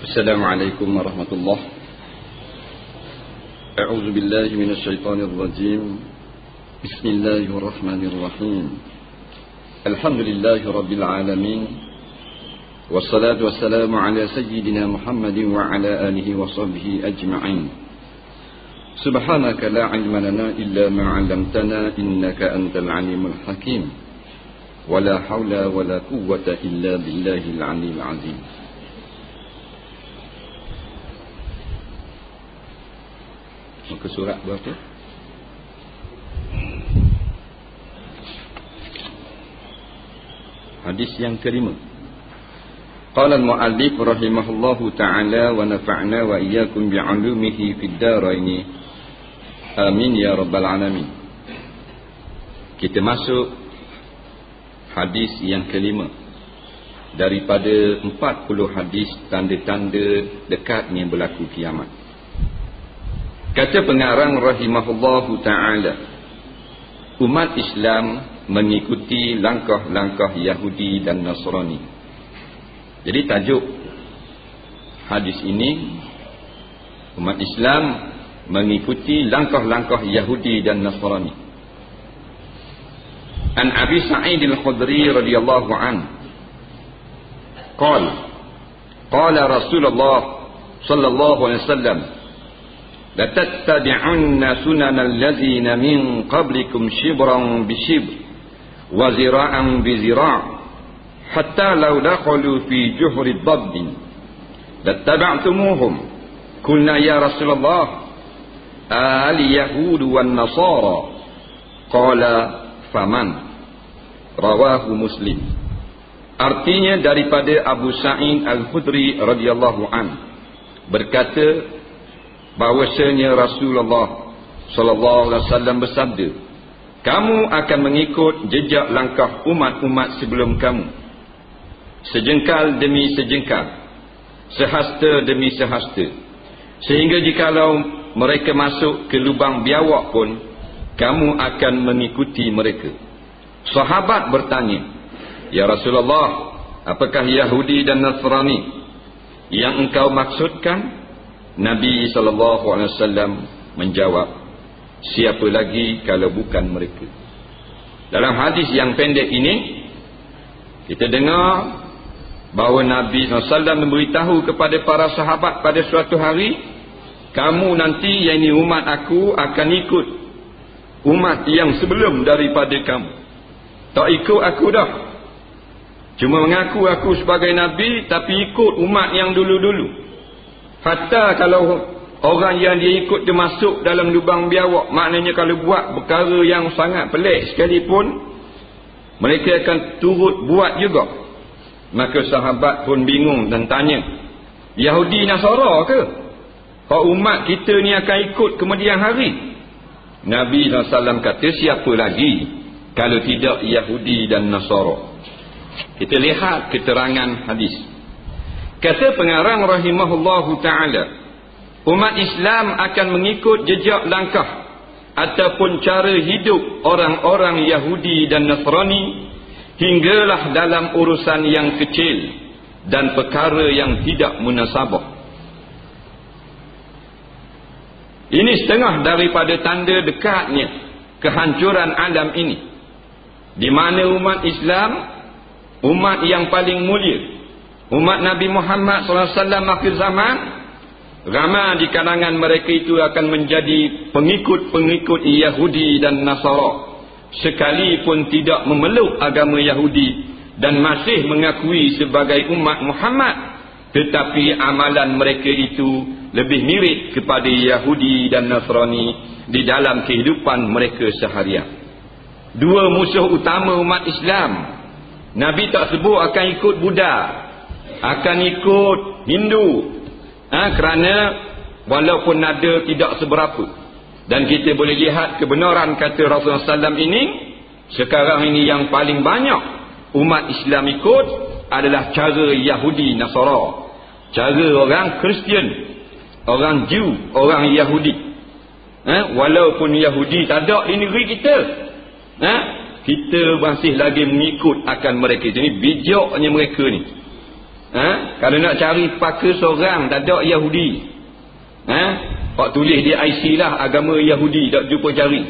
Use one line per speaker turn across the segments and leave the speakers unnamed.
السلام عليكم ورحمة الله. أعوذ بالله من الشيطان الرجيم. بسم الله الرحمن الرحيم. الحمد لله رب العالمين، والصلاة والسلام على سيدنا محمد وعلى آله وصحبه أجمعين. سبحانك لا علم لنا إلا ما علمتنا إنك أنت العليم الحكيم، ولا حول ولا قوة إلا بالله العلي العظيم. Muka surat berapa? Hadis yang kelima. Qala al-mu'allif rahimahullahu ta'ala wa nafa'na wa iyyakum bi'ulumihi fid darain. Amin ya rabbal alamin. Kita masuk hadis yang kelima daripada 40 hadis tanda-tanda dekatnya berlaku kiamat. Kata pengarang rahimahullahu ta'ala, umat Islam mengikuti langkah-langkah Yahudi dan Nasrani. Jadi tajuk hadis ini, umat Islam mengikuti langkah-langkah Yahudi dan Nasrani. An Abi Sa'id al-Khudri radhiyallahu anhu qala Rasulullah sallallahu alaihi wasallam, لَتَتَّبِعُنَّ سُنَنَ الَّذِينَ مِنْ قَبْلِكُمْ شِبْرًا بِشِبْرٍ وَذِرَاعًا بِذِرَاعٍ حَتَّى لَوْ دَخَلُوا فِي جُحْرِ الضَّبِّ لَاتَّبَعْتُمُوهُمْ قُلْنَا يَا رَسُولَ اللَّهِ الْيَهُودُ وَالنَّصَارَى قَالَ فَمَنْ رواه مسلم. Artinya daripada Abu Sa'id al-Khudri radhiyallahu an berkata bahwasanya Rasulullah sallallahu alaihi wasallam bersabda, kamu akan mengikut jejak langkah umat-umat sebelum kamu, sejengkal demi sejengkal, sehasta demi sehasta, sehingga jikalau mereka masuk ke lubang biawak pun kamu akan mengikuti mereka. Sahabat bertanya, ya Rasulullah, apakah Yahudi dan Nasrani yang engkau maksudkan? Nabi SAW menjawab, siapa lagi kalau bukan mereka. Dalam hadis yang pendek ini, kita dengar bahawa Nabi SAW memberitahu kepada para sahabat pada suatu hari, kamu nanti, yang ini umat aku, akan ikut umat yang sebelum daripada kamu. Tak ikut aku dah, cuma mengaku aku sebagai Nabi, tapi ikut umat yang dulu-dulu. Hatta kalau orang yang dia ikut dia masuk dalam lubang biawak, maknanya kalau buat perkara yang sangat pelik sekalipun, mereka akan turut buat juga. Maka sahabat pun bingung dan tanya, Yahudi Nasara ke? Kalau umat kita ni akan ikut kemudian hari? Nabi SAW kata, siapa lagi kalau tidak Yahudi dan Nasara? Kita lihat keterangan hadis. Kata pengarang rahimahullahu ta'ala, umat Islam akan mengikut jejak langkah ataupun cara hidup orang-orang Yahudi dan Nasrani hinggalah dalam urusan yang kecil dan perkara yang tidak munasabah. Ini setengah daripada tanda dekatnya kehancuran alam ini, di mana umat Islam, umat yang paling mulia, umat Nabi Muhammad SAW akhir zaman, ramai di kalangan mereka itu akan menjadi pengikut-pengikut Yahudi dan Nasara, sekalipun tidak memeluk agama Yahudi dan masih mengakui sebagai umat Muhammad, tetapi amalan mereka itu lebih mirip kepada Yahudi dan Nasrani di dalam kehidupan mereka seharian. Dua musuh utama umat Islam, Nabi tak sebut akan ikut Buddha, akan ikut Hindu, kerana walaupun nada tidak seberapa. Dan kita boleh lihat kebenaran kata Rasulullah SAW ini, sekarang ini yang paling banyak umat Islam ikut adalah cara Yahudi Nasara, cara orang Kristian, orang Jew, orang Yahudi. Walaupun Yahudi tak ada di negeri kita, kita masih lagi mengikut akan mereka. Jadi bijaknya mereka ni. Kalau nak cari pakar seorang tak ada Yahudi. Pak tulis di IC lah agama Yahudi, tak jumpa cari.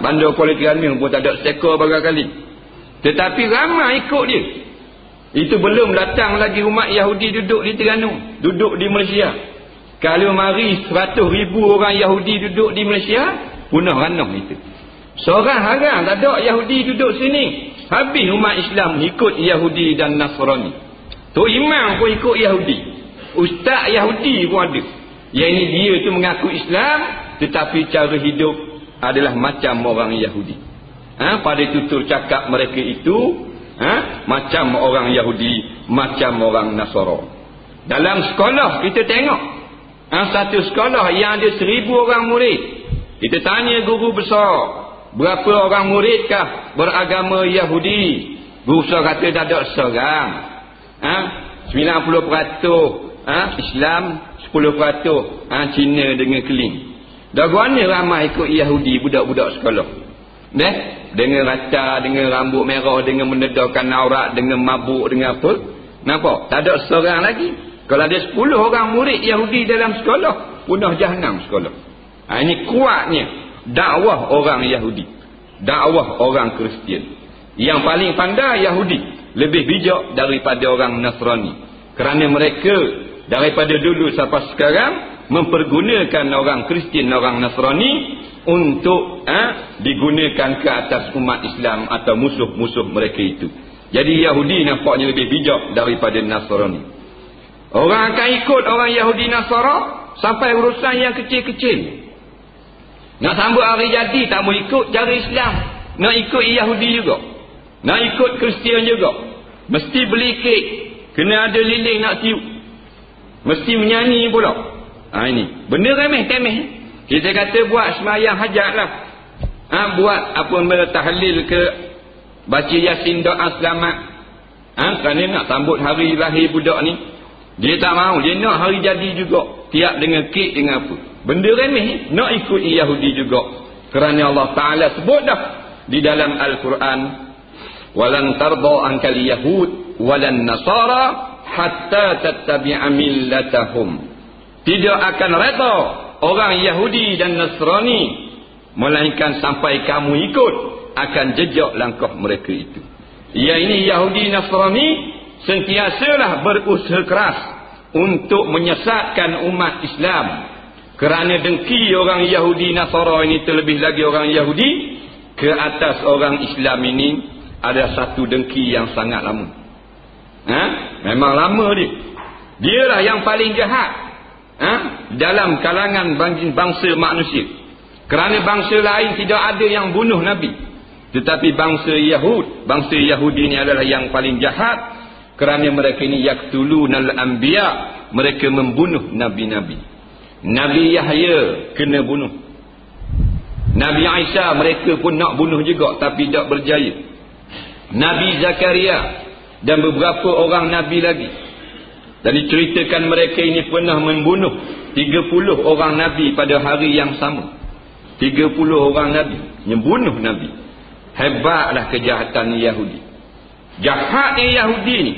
Bandar Kuala Terengganu pun tak ada seka barangkali. Tetapi ramai ikut dia. Itu belum datang lagi umat Yahudi duduk di Terengganu, duduk di Malaysia. Kalau mari 100,000 orang Yahudi duduk di Malaysia, punah ranah itu. Seorang harang tak ada Yahudi duduk sini. Habis umat Islam ikut Yahudi dan Nasrani. Tok Imam pun ikut Yahudi. Ustaz Yahudi pun ada. Yang ini dia tu mengaku Islam, tetapi cara hidup adalah macam orang Yahudi. Pada tutur cakap mereka itu macam orang Yahudi, macam orang Nasara. Dalam sekolah kita tengok, satu sekolah yang ada 1,000 orang murid, kita tanya guru besar, berapa orang muridkah beragama Yahudi? Guru besar kata tak ada seorang. 90% Islam, 10% Cina dengan Keling. Dah guana ramai ikut Yahudi budak-budak sekolah. Dengan rata, dengan rambut merah, dengan menedahkan aurat, dengan mabuk, dengan apa. Nampak? Tak ada seorang lagi. Kalau ada 10 orang murid Yahudi dalam sekolah, punah jahanam sekolah. Ini kuatnya dakwah orang Yahudi, dakwah orang Kristian. Yang paling pandai Yahudi, lebih bijak daripada orang Nasrani. Kerana mereka daripada dulu sampai sekarang mempergunakan orang Kristian, orang Nasrani untuk digunakan ke atas umat Islam atau musuh-musuh mereka itu. Jadi Yahudi nampaknya lebih bijak daripada Nasrani. Orang akan ikut orang Yahudi Nasara sampai urusan yang kecil-kecil. Nak sambut hari jadi tak mau ikut cara Islam, nak ikut Yahudi juga, nak ikut Kristian juga. Mesti beli kek, kena ada lilin nak tiup, mesti menyanyi pula. Ini benda remeh-temeh. Kita kata buat semayang hajat lah, buat apa tahlil ke, baca Yasin, doa selamat, kerana nak sambut hari lahir budak ni. Dia tak mahu, dia nak hari jadi juga, tiap dengan kek dengan apa. Benda remeh, nak ikut Yahudi juga. Kerana Allah Ta'ala sebut dah di dalam Al-Quran, walan tarda ankal yahud walan nasara hatta tattabi'a millatahum. Tidak akan reda orang Yahudi dan Nasrani melainkan sampai kamu ikut akan jejak langkah mereka itu. Ya, ini Yahudi Nasrani sentiasalah berusaha keras untuk menyesatkan umat Islam. Kerana dengki orang Yahudi Nasara ini, terlebih lagi orang Yahudi ke atas orang Islam ini, ada satu dengki yang sangat lama. Memang lama dia. Dialah yang paling jahat dalam kalangan bangsa manusia. Kerana bangsa lain tidak ada yang bunuh Nabi, tetapi bangsa Yahudi ini adalah yang paling jahat. Kerana mereka ini yaqtulunal anbiya, mereka membunuh nabi-nabi. Nabi Yahya kena bunuh, Nabi Isa mereka pun nak bunuh juga tapi tak berjaya. Nabi Zakaria dan beberapa orang nabi lagi. Dan diceritakan mereka ini pernah membunuh 30 orang nabi pada hari yang sama. 30 orang nabi, membunuh nabi. Hebatlah kejahatan Yahudi. Jahatnya Yahudi ni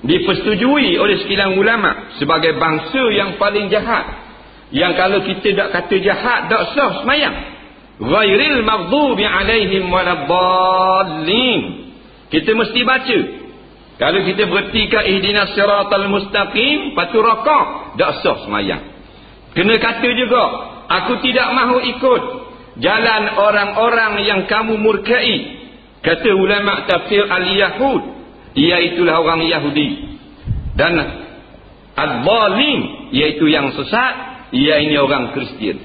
dipersetujui oleh sekian ulama sebagai bangsa yang paling jahat. Yang kalau kita tak kata jahat, tak sah semayang. Ghairil maghdubi alaihim waladdallin. Kita mesti baca. Kalau kita berhentikan ihdinas siratal mustaqim, patu rakaat, tak sah semayang. Kena kata juga, aku tidak mahu ikut jalan orang-orang yang kamu murkai. Kata ulama tafsir al-Yahud, iaitulah orang Yahudi. Dan ad-dhalim, iaitu yang sesat, ia ini orang Kristian.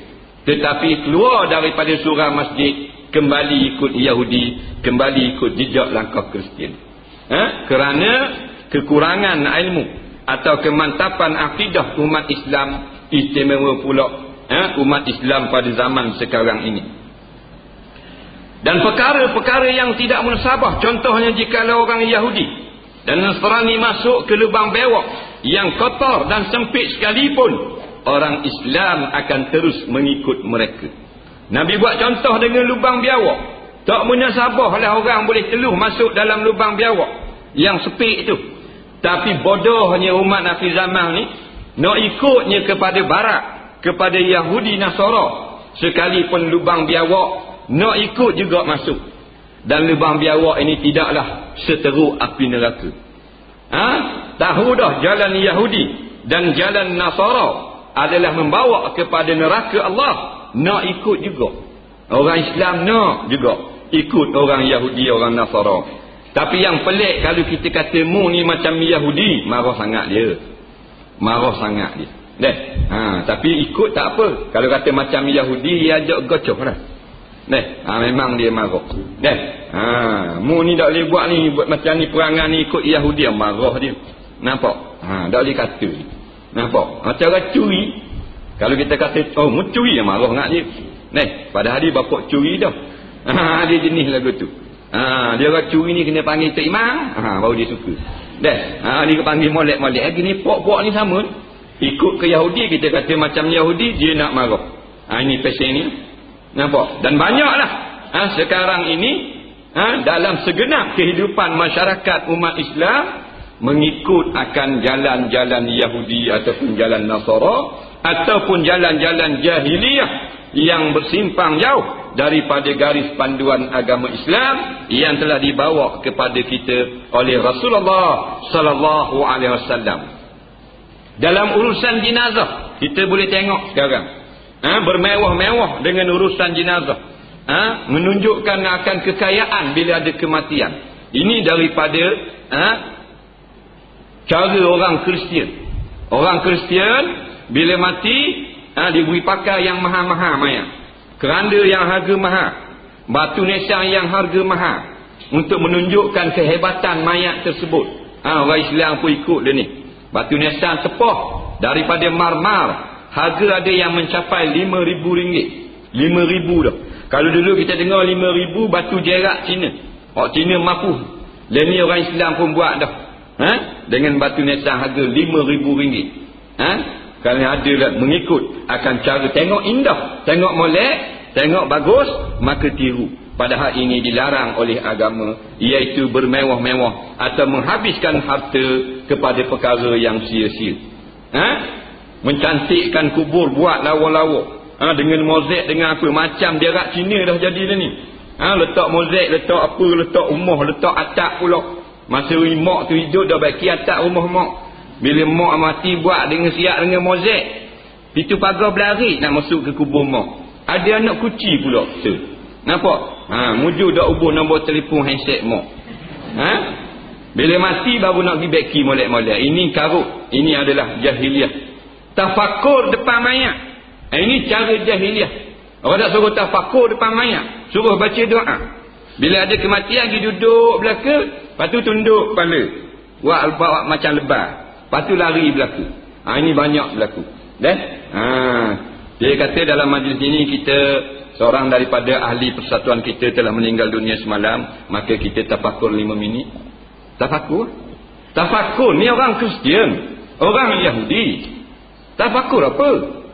Tetapi keluar daripada surah masjid, kembali ikut Yahudi, kembali ikut jejak langkah Kristian. Kerana kekurangan ilmu atau kemantapan akidah umat Islam, istimewa pula umat Islam pada zaman sekarang ini. Dan perkara-perkara yang tidak munasabah, contohnya jikalau orang Yahudi dan Nasrani masuk ke lubang bewak yang kotor dan sempit sekalipun, orang Islam akan terus mengikut mereka. Nabi buat contoh dengan lubang biawak. Tak munasabah lah orang boleh teluh masuk dalam lubang biawak yang sepik itu. Tapi bodohnya umat akhir zaman ni, nak ikutnya kepada barat, kepada Yahudi Nasara. Sekalipun lubang biawak, nak ikut juga masuk. Dan lubang biawak ini tidaklah seteruk api neraka. Tahu dah jalan Yahudi dan jalan Nasara adalah membawa kepada neraka Allah. Nak ikut juga. Orang Islam nak juga ikut orang Yahudi, orang Nasara. Tapi yang pelik kalau kita kata mu ni macam Yahudi, marah sangat dia. Marah sangat dia. Tapi ikut tak apa. Kalau kata macam Yahudi, dia ajak gocoh lah. Memang dia marah. Mu ni tak boleh buat ni, buat macam ni, perangan ni ikut Yahudi, marah dia. Nampak? Tak boleh kata. Nampak? Macam orang curi. Kalau kita kata, oh mu curi, marah sangat dia. Padahal dia bapak curi dah. Dia jenis lagu tu. Dia orang curi ni kena panggil Tok Imam, baru dia suka. Dia panggil molek-molek. Gini pok-pok ni sama. Ikut ke Yahudi, kita kata macam Yahudi, dia nak marah. Ini pesen ni. Nampak? Dan banyaklah sekarang ini dalam segenap kehidupan masyarakat umat Islam mengikut akan jalan-jalan Yahudi ataupun jalan Nasara ataupun jalan-jalan jahiliyah yang bersimpang jauh daripada garis panduan agama Islam yang telah dibawa kepada kita oleh Rasulullah sallallahu alaihi wasallam. Dalam urusan jenazah, kita boleh tengok sekarang bermewah-mewah dengan urusan jenazah, menunjukkan akan kekayaan bila ada kematian. Ini daripada cara orang Kristian. Orang Kristian bila mati diberi pakai yang mahal-mahal mayat, keranda yang harga mahal, batu nisan yang harga mahal, untuk menunjukkan kehebatan mayat tersebut. Orang Islam pun ikut dia ni. Batu nisan tepah daripada marmar, harga ada yang mencapai RM5,000. RM5,000 dah. Kalau dulu kita dengar RM5,000 batu jerak Cina. Orang Cina mampu. Dan ni orang Islam pun buat dah. Dengan batu nisan harga RM5,000. Kalau ada lah mengikut akan cara tengok indah, tengok molek, tengok bagus, maka tiru. Padahal ini dilarang oleh agama, iaitu bermewah-mewah atau menghabiskan harta kepada perkara yang sia-sia. Mencantikkan kubur, buat lawa-lawa, dengan mozaik, dengan apa macam jerak Cina dah jadi dah ni. Letak mozaik, letak apa, letak rumah, letak atap pula. Masa mak tu hidup dah baiki atap rumah mak. Bila mak mati buat dengan siap dengan mozaik, itu pagar berlari nak masuk ke kubur mak. Ada anak kuci pula tu. Nampak? Muju dah ubur nombor telefon handset mak. Bila mati baru nak pergi beki molek-molek. Ini karut. Ini adalah jahiliah. Tafakur depan mayat. Ini cara jahiliah. Orang tak suruh tafakur depan mayat, suruh baca doa. Bila ada kematian, pergi duduk belaka, lepas tu tunduk kepala, buat macam lebar, lepas tu lari belaka. Ini banyak berlaku. Dia kata dalam majlis ini kita, seorang daripada ahli persatuan kita telah meninggal dunia semalam, maka kita tafakur 5 minit. Tafakur ni orang Kristian, orang Yahudi. Tafakur apa?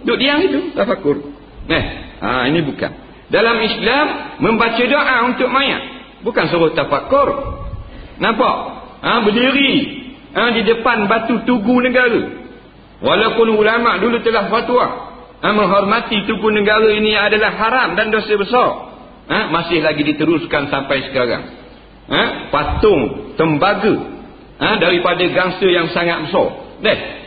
Duduk diam itu tafakur. Ini bukan. Dalam Islam membaca doa untuk mayat, bukan suruh tafakur. Nampak? Berdiri di depan batu Tugu Negara. Walaupun ulama dulu telah fatwa menghormati Tugu Negara ini adalah haram dan dosa besar, masih lagi diteruskan sampai sekarang. Patung tembaga daripada gangsa yang sangat besar.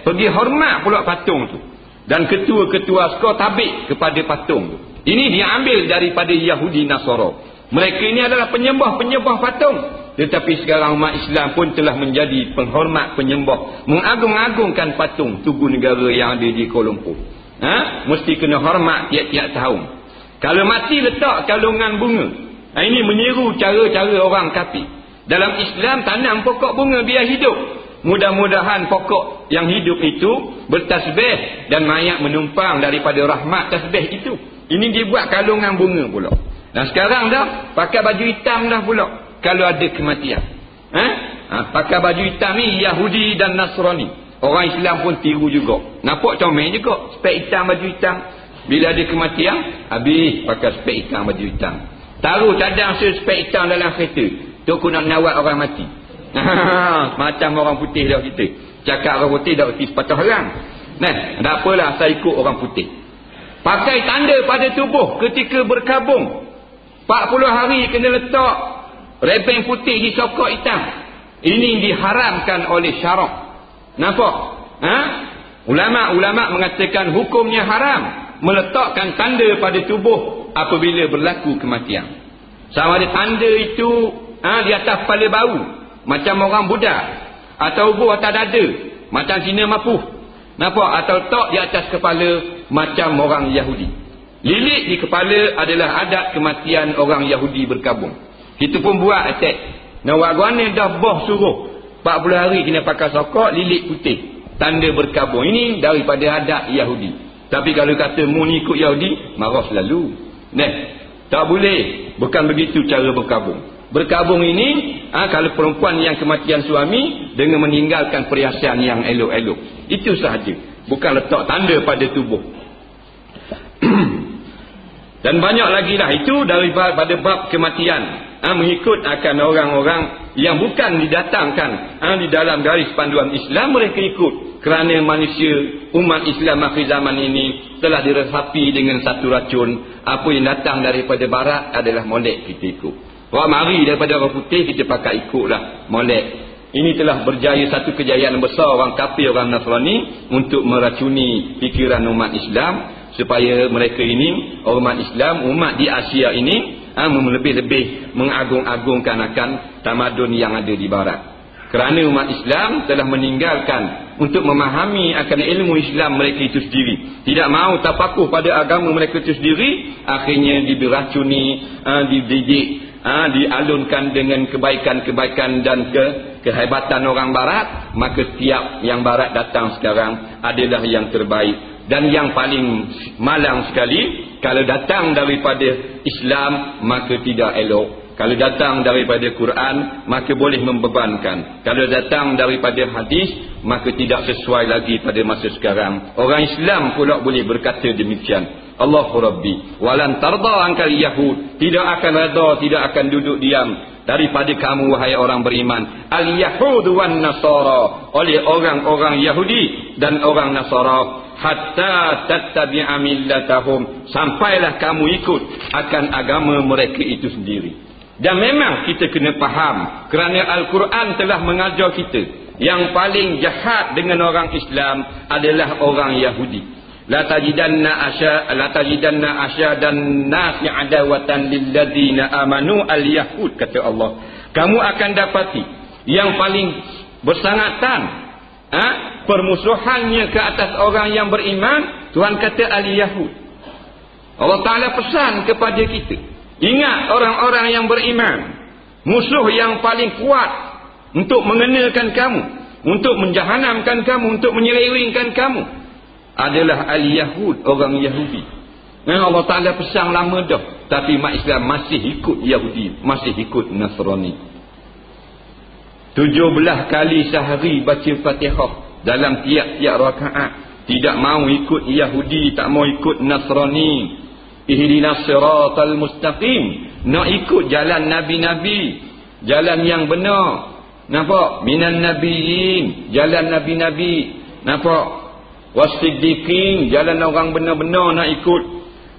Pergi hormat pula patung tu. Dan ketua-ketua skor tabik kepada patung tu. Ini diambil daripada Yahudi Nasara. Mereka ini adalah penyembah-penyembah patung. Tetapi sekarang umat Islam pun telah menjadi penghormat penyembah, mengagung-agungkan patung Tugu Negara yang ada di Kuala Lumpur. Mesti kena hormat tiap-tiap tahun. Kalau mati letak kalungan bunga. Ini meniru cara-cara orang kafir. Dalam Islam tanam pokok bunga biar hidup. Mudah-mudahan pokok yang hidup itu bertasbih dan mayat menumpang daripada rahmat tasbih itu. Ini dibuat kalungan bunga pula. Dan sekarang dah pakai baju hitam dah pula kalau ada kematian. Pakai baju hitam ni Yahudi dan Nasrani. Orang Islam pun tiru juga. Nampak comel juga. Spek hitam, baju hitam. Bila ada kematian, habis pakai spek hitam, baju hitam. Taruh cadang spek hitam dalam kereta. Tu aku nak nawat orang mati. Macam orang putih dah kita. Cakap orang putih dah erti sepatah orang. Nah, tak apalah, saya ikut orang putih. Pakai tanda pada tubuh ketika berkabung. 40 hari kena letak rebeng putih di sokok hitam. Ini diharamkan oleh syarak. Nampak? Ulama' mengatakan hukumnya haram meletakkan tanda pada tubuh apabila berlaku kematian. Sama ada tanda itu di atas kepala bau macam orang Buddha, atau buh atas dada macam Cina Mapuh, nampak? Atau tak di atas kepala macam orang Yahudi. Lilit di kepala adalah adat kematian orang Yahudi berkabung. Kita pun buat attack. Nak guana dah boh suruh 40 hari kena pakai sokok, lilit putih, tanda berkabung. Ini daripada adat Yahudi. Tapi kalau kata mu ni ikut Yahudi, marah selalu. Nah, tak boleh. Bukan begitu cara berkabung. Berkabung ini, kalau perempuan yang kematian suami dengan meninggalkan perhiasan yang elok-elok. Itu sahaja. Bukan letak tanda pada tubuh. Dan banyak lagi lah. Itu daripada bab kematian. Mengikut akan orang-orang yang bukan didatangkan di dalam garis panduan Islam, mereka ikut. Kerana manusia, umat Islam akhir zaman ini telah diresapi dengan satu racun. Apa yang datang daripada barat adalah molek, kita ikut. Orang mari daripada orang putih, kita pakai ikutlah molek. Ini telah berjaya, satu kejayaan besar orang kafir, orang Nasrani untuk meracuni fikiran umat Islam, supaya mereka ini, umat Islam, umat di Asia ini lebih-lebih mengagung-agungkan akan tamadun yang ada di barat. Kerana umat Islam telah meninggalkan untuk memahami akan ilmu Islam mereka itu sendiri, tidak mahu tapakuh pada agama mereka itu sendiri, akhirnya diracuni, dididik, dialunkan dengan kebaikan-kebaikan dan kehebatan orang barat. Maka setiap yang barat datang sekarang adalah yang terbaik. Dan yang paling malang sekali, kalau datang daripada Islam maka tidak elok. Kalau datang daripada Quran maka boleh membebankan. Kalau datang daripada hadis maka tidak sesuai lagi pada masa sekarang. Orang Islam pula boleh berkata demikian. Allahu Rabbi walan tarda ankal yahud, tidak akan reda, tidak akan duduk diam daripada kamu wahai orang beriman, al yahud wan nasara, oleh orang-orang Yahudi dan orang Nasara, hatta tattabi'a millatahum, sampailah kamu ikut akan agama mereka itu sendiri. Dan memang kita kena faham, kerana Al-Quran telah mengajar kita yang paling jahat dengan orang Islam adalah orang Yahudi. La tajidanna asyadan nasi adawatan lilladzina amanu al-yahud, kata Allah. Kamu akan dapati yang paling bersangatan permusuhannya ke atas orang yang beriman, Tuhan kata al-yahud. Allah Ta'ala pesan kepada kita, ingat orang-orang yang beriman, musuh yang paling kuat untuk mengenakan kamu, untuk menjahanamkan kamu, untuk menyelewengkan kamu adalah al-yahud, orang Yahudi. Allah Ta'ala pesan lama dah, tapi umat Islam masih ikut Yahudi, masih ikut Nasrani. 17 kali sehari baca Fatihah dalam tiap-tiap rakaat. Tidak mau ikut Yahudi, tak mau ikut Nasrani. Ihdinas siratal mustaqim, nak ikut jalan Nabi-Nabi, jalan yang benar. Nampak? Minan nabiyyin, jalan Nabi-Nabi. Nampak? Wasiddiqin, jalan orang benar-benar nak ikut.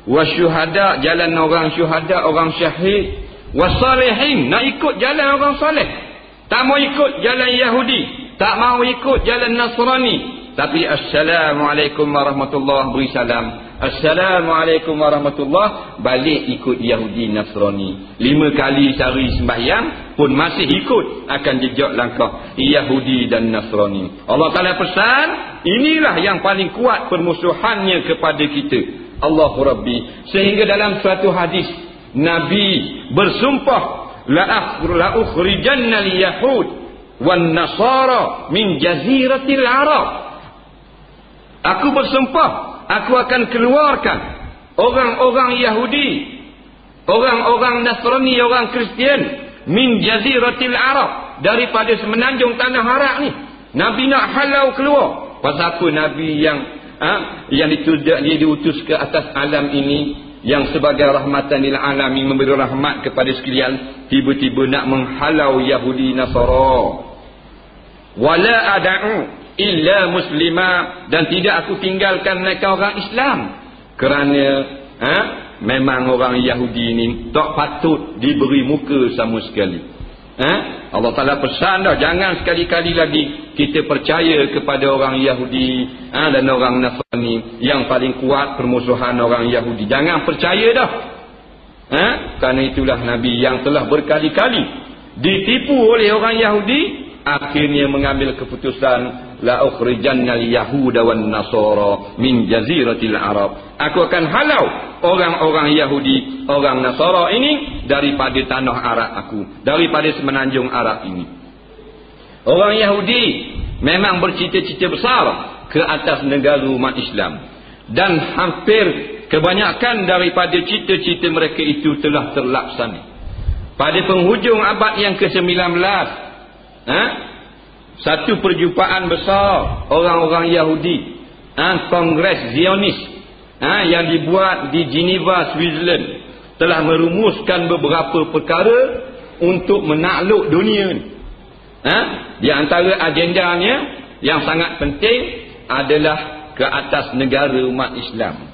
Wasyuhada, jalan orang syuhada, orang syahid. Wasalihin, nak ikut jalan orang saleh. Tak mau ikut jalan Yahudi, tak mau ikut jalan Nasrani. Tapi assalamualaikum warahmatullahi, beri salam. Assalamualaikum warahmatullahi, balik ikut Yahudi Nasrani. 5 kali sehari sembahyang pun masih ikut akan jejak langkah Yahudi dan Nasrani. Allah Ta'ala pesan, inilah yang paling kuat permusuhannya kepada kita. Allahu Rabbi. Sehingga dalam suatu hadis Nabi bersumpah, la ukhrijanna al-yahud wan nasara min jaziratil Arab. Aku bersumpah, aku akan keluarkan orang-orang Yahudi, orang-orang Nasrani, orang Kristian min jaziratil Arab, daripada semenanjung tanah Arab ni. Nabi nak halau keluar. Pasal apa Nabi yang diutus ke atas alam ini, yang sebagai rahmatan lil alamin, memberi rahmat kepada sekalian, tiba-tiba nak menghalau Yahudi Nasara. wala ada'u illa muslima, dan tidak aku tinggalkan mereka orang Islam, kerana memang orang Yahudi ni tak patut diberi muka sama sekali. Allah Ta'ala pesan dah, jangan sekali-kali lagi kita percaya kepada orang Yahudi dan orang Nasrani. Yang paling kuat permusuhan orang Yahudi, jangan percaya dah. Kerana itulah Nabi yang telah berkali-kali ditipu oleh orang Yahudi, akhirnya mengambil keputusan, la ukhrijannal yahuda wan nasara min jaziratil arab, aku akan halau orang-orang Yahudi, orang Nasara ini daripada tanah Arab aku, daripada semenanjung Arab ini. Orang Yahudi memang bercita-cita besar ke atas negara umat Islam, dan hampir kebanyakan daripada cita-cita mereka itu telah terlaksana. Pada penghujung abad yang ke-19, satu perjumpaan besar orang-orang Yahudi, Kongres Zionis, yang dibuat di Geneva, Switzerland, telah merumuskan beberapa perkara untuk menakluk dunia ni. Di antara agendanya yang sangat penting adalah ke atas negara umat Islam,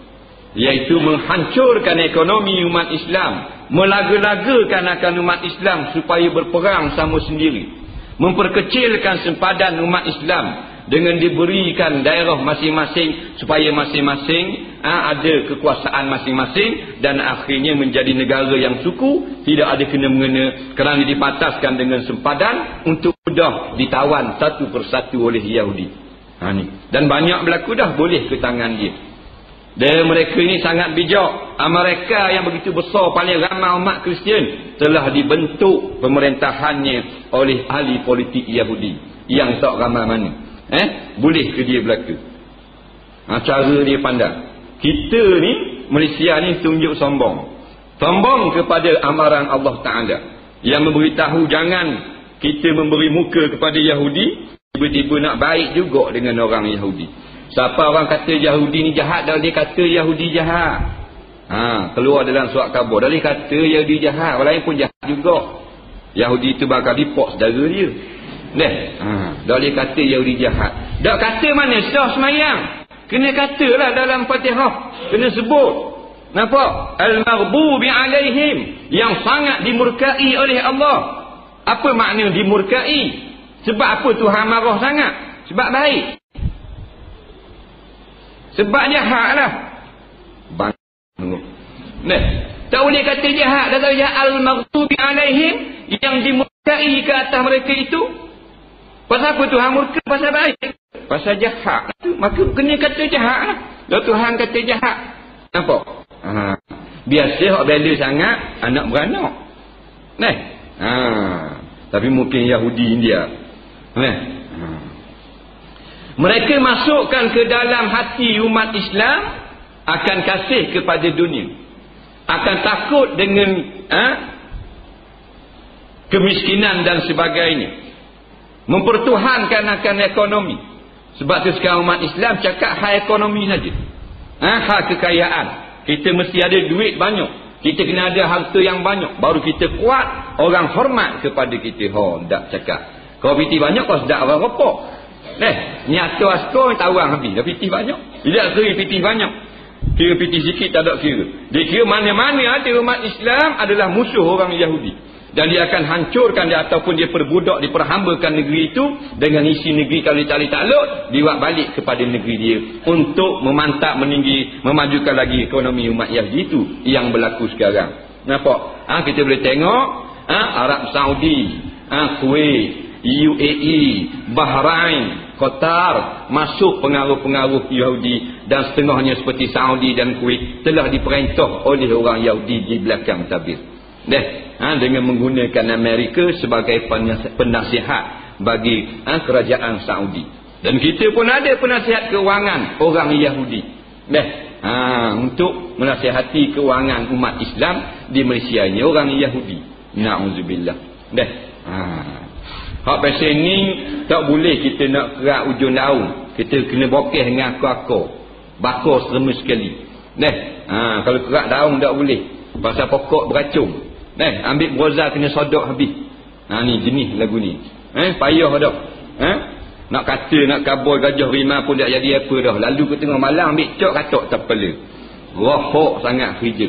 iaitu menghancurkan ekonomi umat Islam, melaga-lagakan akan umat Islam supaya berperang sama sendiri, memperkecilkan sempadan umat Islam dengan diberikan daerah masing-masing supaya masing-masing ada kekuasaan masing-masing, dan akhirnya menjadi negara yang suku, tidak ada kena-mengena, kerana dibataskan dengan sempadan untuk mudah ditawan satu persatu oleh Yahudi. Dan banyak berlaku dah boleh ke tangan dia. Dan mereka ini sangat bijak. Amerika yang begitu besar, paling ramai umat Kristian, telah dibentuk pemerintahannya oleh ahli politik Yahudi yang tak ramai mana. Boleh ke dia berlaku? Cara dia pandang. Kita ni, Malaysia ni tunjuk sombong kepada amaran Allah Ta'ala yang memberitahu jangan kita memberi muka kepada Yahudi, tiba-tiba nak baik juga dengan orang Yahudi. Siapa orang kata Yahudi ni jahat, dah dia kata Yahudi jahat. Keluar dalam surat khabar, dah dia kata Yahudi jahat, orang lain pun jahat juga. Yahudi tu bakal dipok saudara dia. Dah dia kata Yahudi jahat. Dah kata mana sah semayang, kena katalah dalam Fatihah, kena sebut. Nampak? Al-maghdubi alaihim, yang sangat dimurkai oleh Allah. Apa makna dimurkai? Sebab apa Tuhan marah sangat? Sebab baik, sebab jahat lah. Tak boleh kata jahat. Dah tahu jahat. Al-maghdubi alaihim, yang dimurkai ke atas mereka itu. Pasal apa Tuhan murka? Pasal baik, pasal jahat. Maka kena kata jahat lah. Dah Tuhan kata jahat. Nampak? Biasa orang bela sangat anak beranak. Tapi mungkin Yahudi India. Mereka masukkan ke dalam hati umat Islam akan kasih kepada dunia, akan takut dengan kemiskinan dan sebagainya, mempertuhankan akan ekonomi. Sebab tu sekarang umat Islam cakap hal ekonomi saja, hal kekayaan. Kita mesti ada duit banyak, kita kena ada harta yang banyak, baru kita kuat, orang hormat kepada kita. Tak cakap kau piti banyak, kau sedap orang rokok. Nyata askor tawang habis, dah piti banyak. Tidak kira piti banyak, kira piti sikit tak ada kira. Dia kira mana-mana ada umat Islam adalah musuh orang Yahudi, dan dia akan hancurkan dia, ataupun dia perbudak, diperhambakan negeri itu, dengan isi negeri kalau dia takluk, dibuat balik kepada negeri dia untuk memantap, meninggi, memajukan lagi ekonomi umat Yahudi itu yang berlaku sekarang. Nampak? Kita boleh tengok Arab Saudi, Kuwait, UAE, Bahrain, Qatar, masuk pengaruh-pengaruh Yahudi, dan setengahnya seperti Saudi dan Kuwait telah diperintah oleh orang Yahudi di belakang tabir. Dengan menggunakan Amerika sebagai penasihat bagi kerajaan Saudi. Dan kita pun ada penasihat kewangan orang Yahudi. Untuk menasihati kewangan umat Islam di Malaysia ini, orang Yahudi. Na'udzubillah. Hak pasal ni tak boleh kita nak kerak ujung daun. Kita kena bokeh dengan akar-akar, bakar serema sekali. Kalau kerak daun tak boleh, pasal pokok beracun. Ambil brozal kena sodok habis. Ni jenis lagu ni. Payah dah. Nak kata nak kabur gajah rimau pun tak jadi apa dah. Lalu ke tengah malam ambil cok katok kepala. Rohok sangat kerja.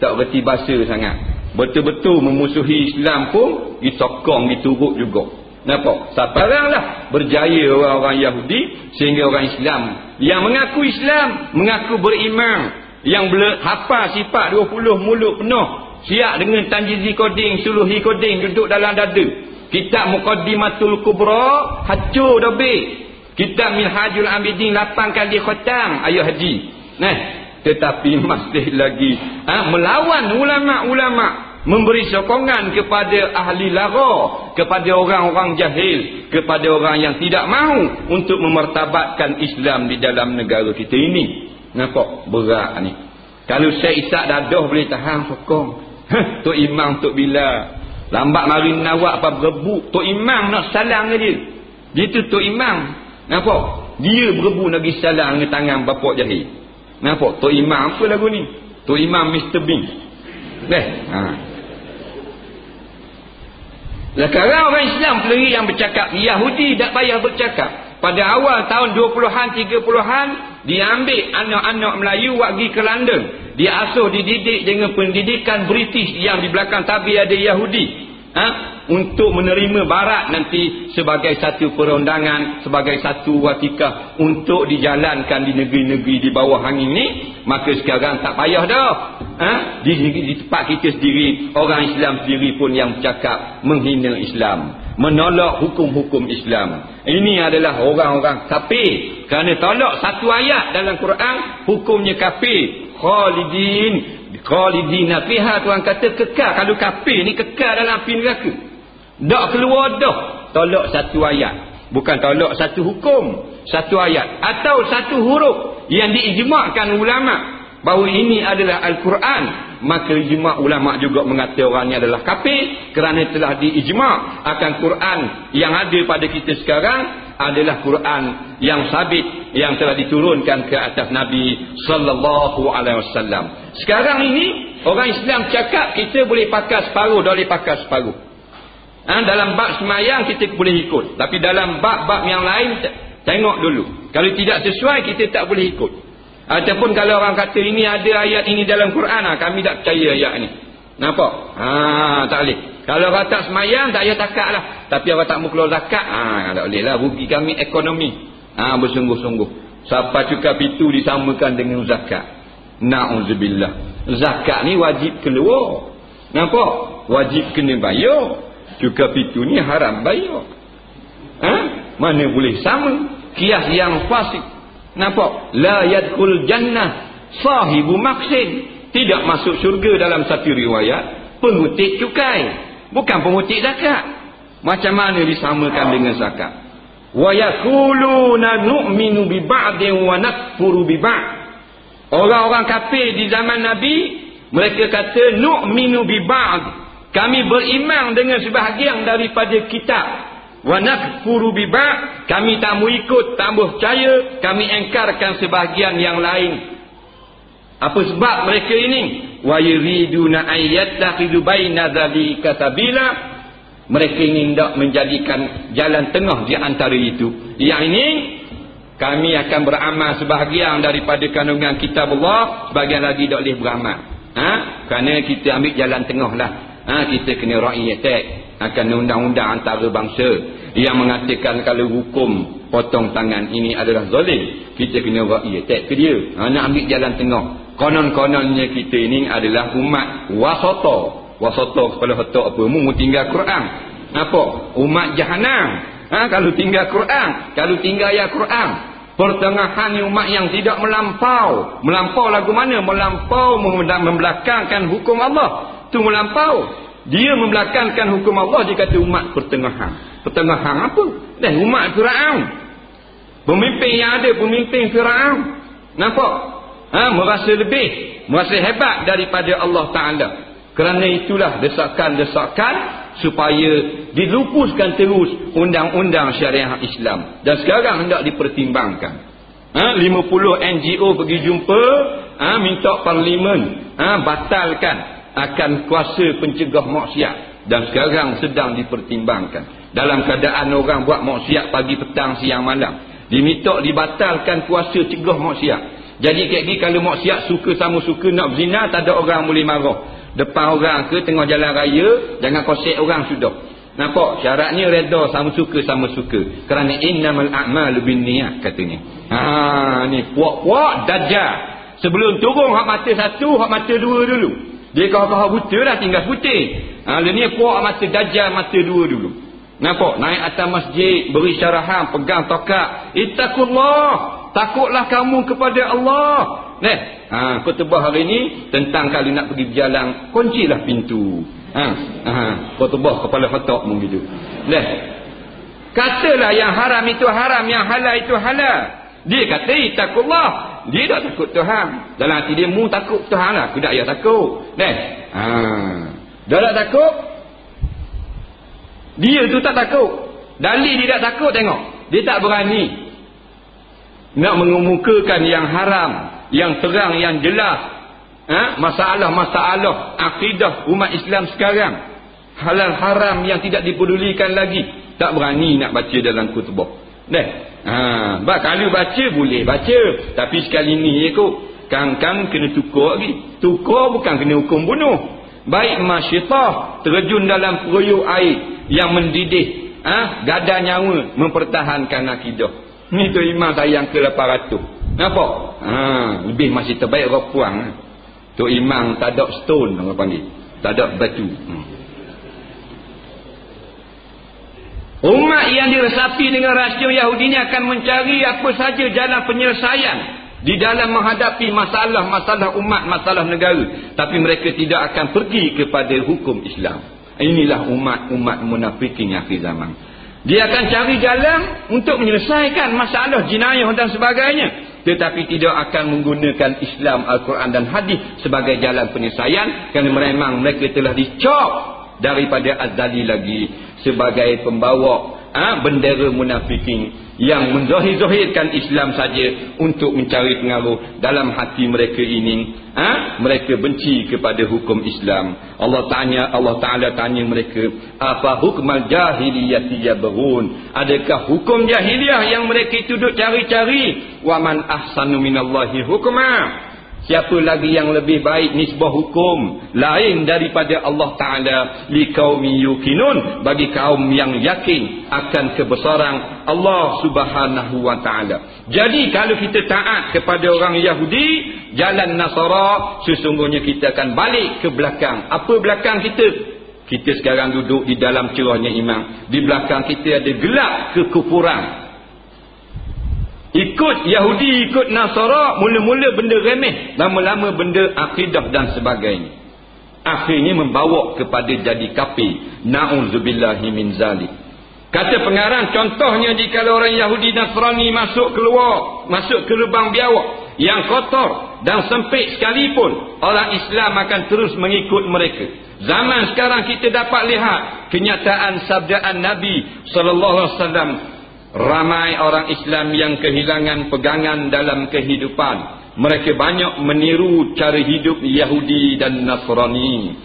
Tak reti bahasa sangat. Betul-betul memusuhi Islam pun ditokong, diturut juga. Nampak? Saparanglah berjaya orang-orang Yahudi sehingga orang Islam yang mengaku Islam, mengaku beriman, yang hafal sifat 20 mulut penuh, siap dengan tanjizi koding, suluhi koding duduk dalam dada. Kitab Muqaddimatul Kubra hancur dah habis. Kitab Minhajul Abidin 8 kali khatam ayat haji. Tetapi masih lagi melawan ulama-ulama, memberi sokongan kepada ahli lara, kepada orang-orang jahil, kepada orang yang tidak mahu untuk memartabatkan Islam di dalam negara kita ini. Nampak berat ni. Kalau Syekh Ishak dadah boleh tahan sokong. Tok Imam, Tok Bilal lambat mari nawak apa berebut. Tok Imam nak salam ke dia. Dia tu Tok Imam. Nampak? Dia berebut nak pergi salam dengan tangan bapak jahil. Nampak? Tok Imam apa lagu ni? Tok Imam Mr. Bean. Sekarang orang Islam pelari yang bercakap. Yahudi tak payah bercakap. Pada awal tahun 20-an, 30-an, dia ambil anak-anak Melayu pergi ke London. Dia asuh, dididik dengan pendidikan British yang di belakang tabir ada Yahudi. Untuk menerima Barat nanti sebagai satu perundangan, sebagai satu watikah untuk dijalankan di negeri-negeri di bawah angin ni. Maka sekarang tak payah dah. Di tempat kita sendiri, orang Islam sendiri pun yang bercakap menghina Islam, menolak hukum-hukum Islam. Ini adalah orang-orang kafir. Kerana tolak satu ayat dalam Quran, hukumnya kafir. Khalidina fiha, Tuhan kata kekal. Kalau kafir ni kekal dalam api neraka. Tak keluar dah. Tolak satu ayat. Bukan tolak satu hukum, satu ayat atau satu huruf yang diijma'kan ulama bahawa ini adalah Al-Quran. Maka ijma' ulama juga mengata orangnya adalah kafir, kerana telah diijma' akan Quran yang ada pada kita sekarang adalah Quran yang sabit, yang telah diturunkan ke atas Nabi sallallahu alaihi wasallam. Sekarang ini orang Islam cakap kita boleh pakai separuh, dah boleh pakai separuh. Dalam bab semayang kita boleh ikut, tapi dalam bab-bab yang lain tengok dulu. Kalau tidak sesuai kita tak boleh ikut. Ataupun kalau orang kata ini ada ayat ini dalam Quran, kami tak percaya ayat ini. Nampak? Tak boleh. Kalau orang tak semayang tak payah zakat lah. Tapi orang tak mau keluar zakat, tak boleh lah. Rugi kami ekonomi. Bersungguh-sungguh. Sampai cukup itu disamakan dengan zakat. Na'udzubillah. Zakat ni wajib keluar. Nampak? Wajib kena bayar. Cukup itu ni haram bayar. Mana boleh sama? Kias yang fasik. Nampak? La yadkhul jannah sahibu maqsid. Tidak masuk syurga dalam satu riwayat pengutik cukai, bukan pengutik zakat. Macam mana disamakan dengan zakat? Wa yaquluna nu'minu bi ba'din wa nakfuru bi ba'd. Orang-orang kafir di zaman Nabi, mereka kata nu'minu bi ba'd, kami beriman dengan sebahagian daripada kitab. Wa nakfuru bi ba'd, kami tak mau ikut, tak mau percaya, kami engkarkan sebahagian yang lain. Apa sebab mereka ini? Wa yuriduna ayyattakhidhu baina dzalika sabila. Mereka ingin tak menjadikan jalan tengah di antara itu. Yang ini kami akan beramal sebahagian daripada kandungan kitab Allah, sebahagian lagi tak boleh beramal. Kerana kita ambil jalan tengah lah. Kita kena ra'i attack akan undang-undang antara bangsa yang mengatakan kalau hukum potong tangan ini adalah zalim, kita kena ra'i attack ke dia. Nak ambil jalan tengah. Konon-kononnya kita ini adalah umat wasata. Wasata kepala otak apa? Mu tinggal Quran. Apa? Umat jahanam. Kalau tinggal Quran, kalau tinggal ayat Quran. Pertengahan ni umat yang tidak melampau. Melampau lagu mana? Melampau membelakangkan hukum Allah. Tu melampau. Dia membelakangkan hukum Allah, dia kata umat pertengahan. Pertengahan apa? Dan umat Firaun. Pemimpin yang ada, pemimpin Firaun. Nampak? Merasa lebih, merasa hebat daripada Allah Ta'ala. Kerana itulah desakan-desakan supaya dilupuskan terus undang-undang syariah Islam. Dan sekarang hendak dipertimbangkan. 50 NGO pergi jumpa, minta parlimen batalkan akan kuasa pencegah maksiat. dan sekarang sedang dipertimbangkan. Dalam keadaan orang buat maksiat pagi, petang, siang, malam, diminta dibatalkan puasa cegah maksiat. Jadi kayak gini, kalau maksiat suka sama suka nak berzina, tak ada orang boleh marah. Depan orang ke tengah jalan raya, jangan kosek orang sudah. Nampak? Syaratnya reda sama suka kerana innamal a'malu binniyat katanya. Ni puak-puak dajjal. Sebelum turun hak mata satu, hak mata dua dulu. Dia kau buta dah, tinggal putih. Ni puak mata dajjal, mata dua dulu. Nampak? Naik atas masjid, beri syarahan, pegang tokat. Ittaqullah, takutlah kamu kepada Allah. Khutbah hari ni tentang kalau nak pergi berjalan, kuncilah pintu. Khutbah kepala khatabmu gitu. Katalah yang haram itu haram, yang halal itu halal. Dia kata ittaqullah, dia tak takut Tuhan. Dalam hati dia, mu takut Tuhan lah, aku tak payah takut. Dia tak takut. Dia tu tak takut. Dalil dia tak takut, tengok. Dia tak berani nak mengemukakan yang haram, yang terang, yang jelas. Masalah-masalah akidah umat Islam sekarang, halal haram yang tidak dipedulikan lagi, tak berani nak baca dalam khutbah. Kalau baca boleh baca, tapi sekali ni ikut kan kena tukar lagi. Tukar bukan kena hukum bunuh. Baik masyitah terjun dalam peruyuk air yang mendidih, gada nyawa mempertahankan akidah. Ni tu imam saya yang ke-800. Nampak? Lebih masih terbaik orang puang. Tu imam tak ada stone orang panggil, tak ada batu. Umat yang diresapi dengan rasio Yahudi ni akan mencari apa saja jalan penyelesaian di dalam menghadapi masalah-masalah umat, masalah negara, tapi mereka tidak akan pergi kepada hukum Islam. Inilah umat-umat munafikin akhir zaman. Dia akan cari jalan untuk menyelesaikan masalah jenayah dan sebagainya, tetapi tidak akan menggunakan Islam, Al-Quran dan hadis sebagai jalan penyelesaian, kerana memang mereka telah dicop daripada azali lagi sebagai pembawa bendera munafikin yang menzahir-zahirkan Islam saja untuk mencari pengaruh dalam hati mereka ini. Mereka benci kepada hukum Islam. Allah Ta'ala tanya mereka, apa hukmal jahiliyati yabghun, adakah hukum jahiliah yang mereka itu duk cari-cari? Wa man ahsanu minallahi hukma, siapa lagi yang lebih baik nisbah hukum lain daripada Allah Ta'ala liqaumin yuqinun, bagi kaum yang yakin akan kebesaran Allah Subhanahu wa Ta'ala. Jadi kalau kita taat kepada orang Yahudi, jalan Nasara, sesungguhnya kita akan balik ke belakang. Apa belakang kita? Kita sekarang duduk di dalam cerahnya imam. Di belakang kita ada gelap kekufuran. Ikut Yahudi, ikut Nasara, mula-mula benda remeh, lama-lama benda akidah dan sebagainya. Akhirnya membawa kepada jadi kafir. Na'udzubillahi min zalik. Kata pengarang, contohnya jika orang Yahudi Nasrani masuk ke lubang biawak yang kotor dan sempit sekalipun, orang Islam akan terus mengikut mereka. Zaman sekarang kita dapat lihat kenyataan sabdaan Nabi SAW. Ramai orang Islam yang kehilangan pegangan dalam kehidupan. Mereka banyak meniru cara hidup Yahudi dan Nasrani,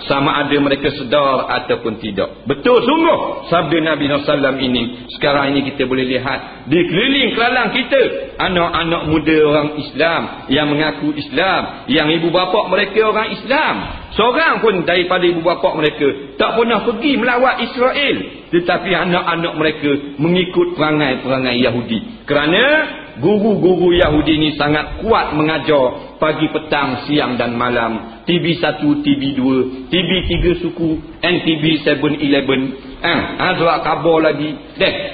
sama ada mereka sedar ataupun tidak. Betul sungguh sabda Nabi SAW ini. Sekarang ini kita boleh lihat di keliling kelalang kita, anak-anak muda orang Islam yang mengaku Islam, yang ibu bapa mereka orang Islam. Seorang pun daripada ibu bapa mereka tak pernah pergi melawat Israel, tetapi anak-anak mereka mengikut perangai-perangai Yahudi. Kerana guru-guru Yahudi ini sangat kuat mengajar pagi, petang, siang dan malam. TV1, TV2, TV3 suku, NTV 7-11, surat khabar lagi,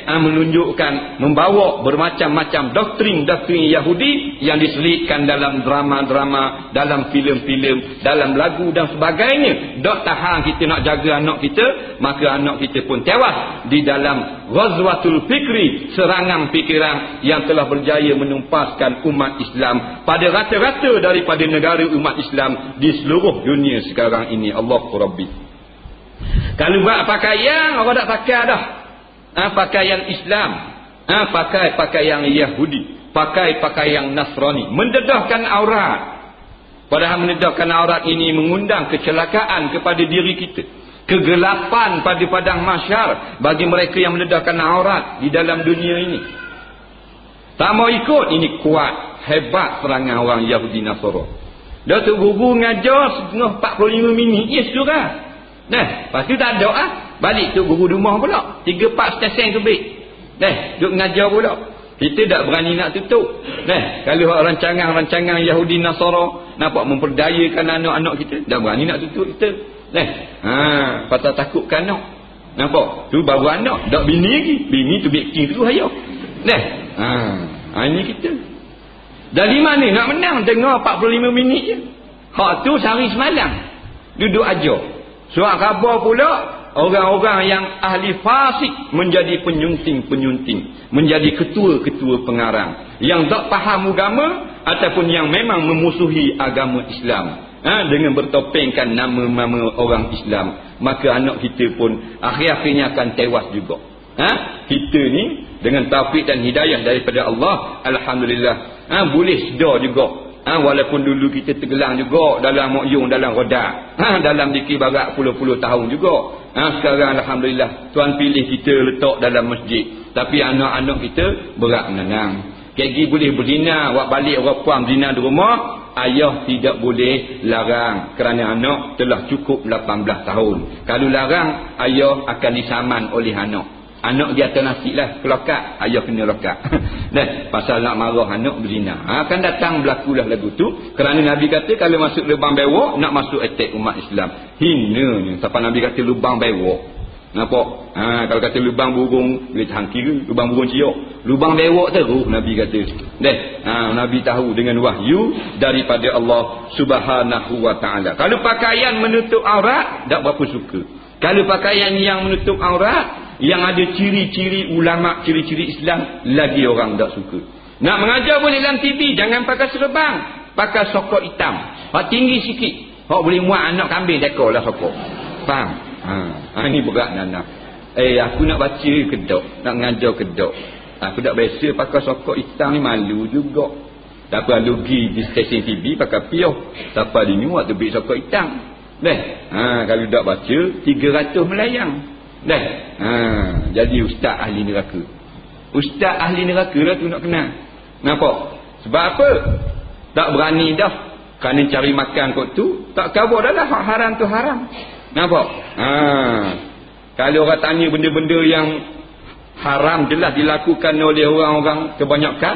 menunjukkan, membawa bermacam-macam doktrin-doktrin Yahudi yang diselitkan dalam drama-drama, dalam filem-filem, dalam lagu dan sebagainya. Dok tahan kita nak jaga anak kita, maka anak kita pun tewas di dalam ghazwatul fikri, serangan fikiran yang telah berjaya menumpaskan umat Islam pada rata-rata daripada negara umat Islam di seluruh dunia sekarang ini. Allahu Rabbi. Kalau buat pakaian, orang tak pakai dah. Pakaian Islam, pakai pakaian Yahudi, pakai pakaian Nasrani, mendedahkan aurat. Padahal mendedahkan aurat ini mengundang kecelakaan kepada diri kita. kegelapan pada padang mahsyar bagi mereka yang meledahkan aurat di dalam dunia ini. Tak mau ikut, ini kuat, hebat serangan orang Yahudi Nasara. Datuk Guru ngajar setengah 45 minit, yes surah. Lepas tu tak ada balik Tok Guru rumah pula. 3-4 stesen tu baik. Duk ngajar pula. Kita tak berani nak tutup. Kalau rancangan-rancangan Yahudi Nasara nampak memperdayakan anak-anak kita, tak berani nak tutup kita. Pasal takutkan anak. Nampak? Tu baru anak, tak bini lagi. Bini tu bikin tu hayah. Ini kita. Dari mana nak menang? Dengar 45 minit je. Hak tu sehari semalam duduk ajar. Surat khabar pula orang-orang yang ahli fasik menjadi penyunting-penyunting, menjadi ketua-ketua pengarang yang tak faham agama ataupun yang memang memusuhi agama Islam dengan bertopengkan nama-nama orang Islam. Maka anak kita pun akhir-akhirnya akan tewas juga. Kita ni dengan taufik dan hidayah daripada Allah, alhamdulillah, boleh sedar juga. Walaupun dulu kita tergelang juga dalam mokyung, dalam rodak, dalam dikir barat puluh-puluh tahun juga. Sekarang alhamdulillah Tuan pilih kita letak dalam masjid. Tapi anak-anak kita berat menanam. Kaki boleh berzina, awak balik orang puan berzina di rumah, ayah tidak boleh larang kerana anak telah cukup 18 tahun. Kalau larang, ayah akan disaman oleh anak. Anak dia atas nasi lah, kelokat, ayah kena lokat. Pasal nak marah anak berzina. Akan datang berlakulah lagu tu. Kerana Nabi kata kalau masuk lubang bewok, nak masuk attack umat Islam. Hinanya. Sampai Nabi kata lubang bewok. Nampak? Kalau kata lubang burung, boleh tahan kira. Lubang burung ciok. Lubang bewok terus, Nabi kata. Nabi tahu dengan wahyu daripada Allah Subhanahu wa ta'ala. Kalau pakaian menutup aurat, tak berapa suka. Kalau pakaian yang menutup aurat, yang ada ciri-ciri ulama, ciri-ciri Islam, lagi orang tak suka. Nak mengajar boleh dalam TV, jangan pakai serban, pakai sokok hitam. Hak tinggi sikit, hak boleh muat anak kambing, dekorlah sokok. Faham? Ini berat Nana. Aku nak baca kedok, nak mengajar kedok. Aku tak biasa pakai sokok hitam ni, malu juga. Tak apa, pergi di stesen TV pakai pioh. Tak apa dia ni waktu beli sokok hitam. Kalau tak baca 300 melayang. Jadi ustaz ahli neraka. Ustaz ahli neraka lah tu nak kenal. Nampak? Sebab apa? Tak berani dah. Kerana cari makan kot tu, tak khabar dah lah hak haram tu haram. Nampak? Kalau orang tanya benda-benda yang haram jelas dilakukan oleh orang-orang kebanyakan,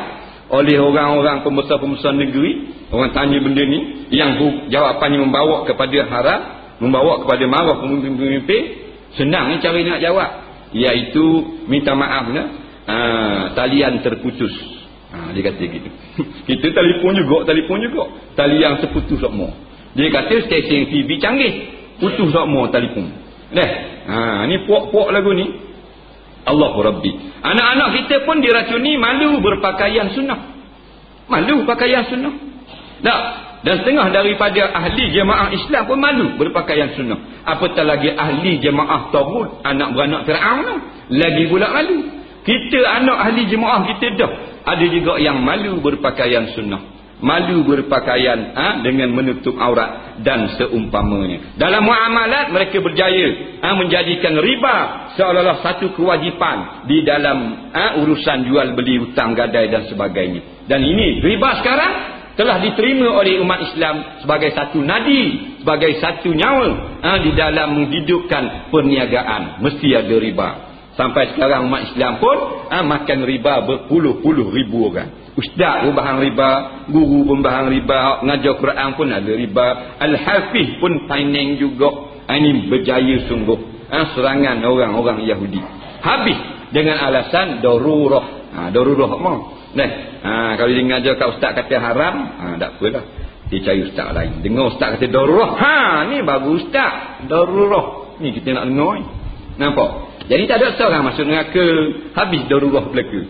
oleh orang-orang pembesar-pembesar negeri, orang tanya benda ni, yang jawapannya membawa kepada haram, membawa kepada marah pemimpin-pemimpin, senang ni cara nak jawab, iaitu minta maaf talian terputus. Dia kata gitu. Kita telefon juga talian terputus semua. Dia kata stesen TV canggih, putus semua telefon. Ni puak-puak lagu ni. Allahu Rabbi. Anak-anak kita pun diracuni malu berpakaian sunnah. Malu pakaian sunnah. Dan setengah daripada ahli jemaah Islam pun malu berpakaian sunnah. Apatah lagi ahli jemaah Tauhid, anak beranak Fir'aun, lagi pula malu. Kita anak ahli jemaah kita dah ada juga yang malu berpakaian sunnah, malu berpakaian dengan menutup aurat dan seumpamanya. Dalam muamalat mereka berjaya menjadikan riba seolah-olah satu kewajipan di dalam urusan jual beli, hutang gadai dan sebagainya. Dan ini riba sekarang telah diterima oleh umat Islam sebagai satu nadi, sebagai satu nyawa di dalam menghidupkan perniagaan. Mesti ada riba. Sampai sekarang umat Islam pun makan riba berpuluh-puluh ribu orang. Ustaz pun bahan riba, guru pun bahan riba, ngajar Quran pun ada riba, Al-Hafiz pun finance juga. Ini berjaya sungguh serangan orang-orang Yahudi. Habis dengan alasan darurah. Darurah apa? Kalau dia ngajar kat ustaz kata haram, tak apalah, dia cari ustaz lain. Dengar ustaz kata darurah, ni bagus ustaz, darurah ni kita nak dengar ni. Nampak? Jadi tak ada seorang masuk neraka habis darurah belaka.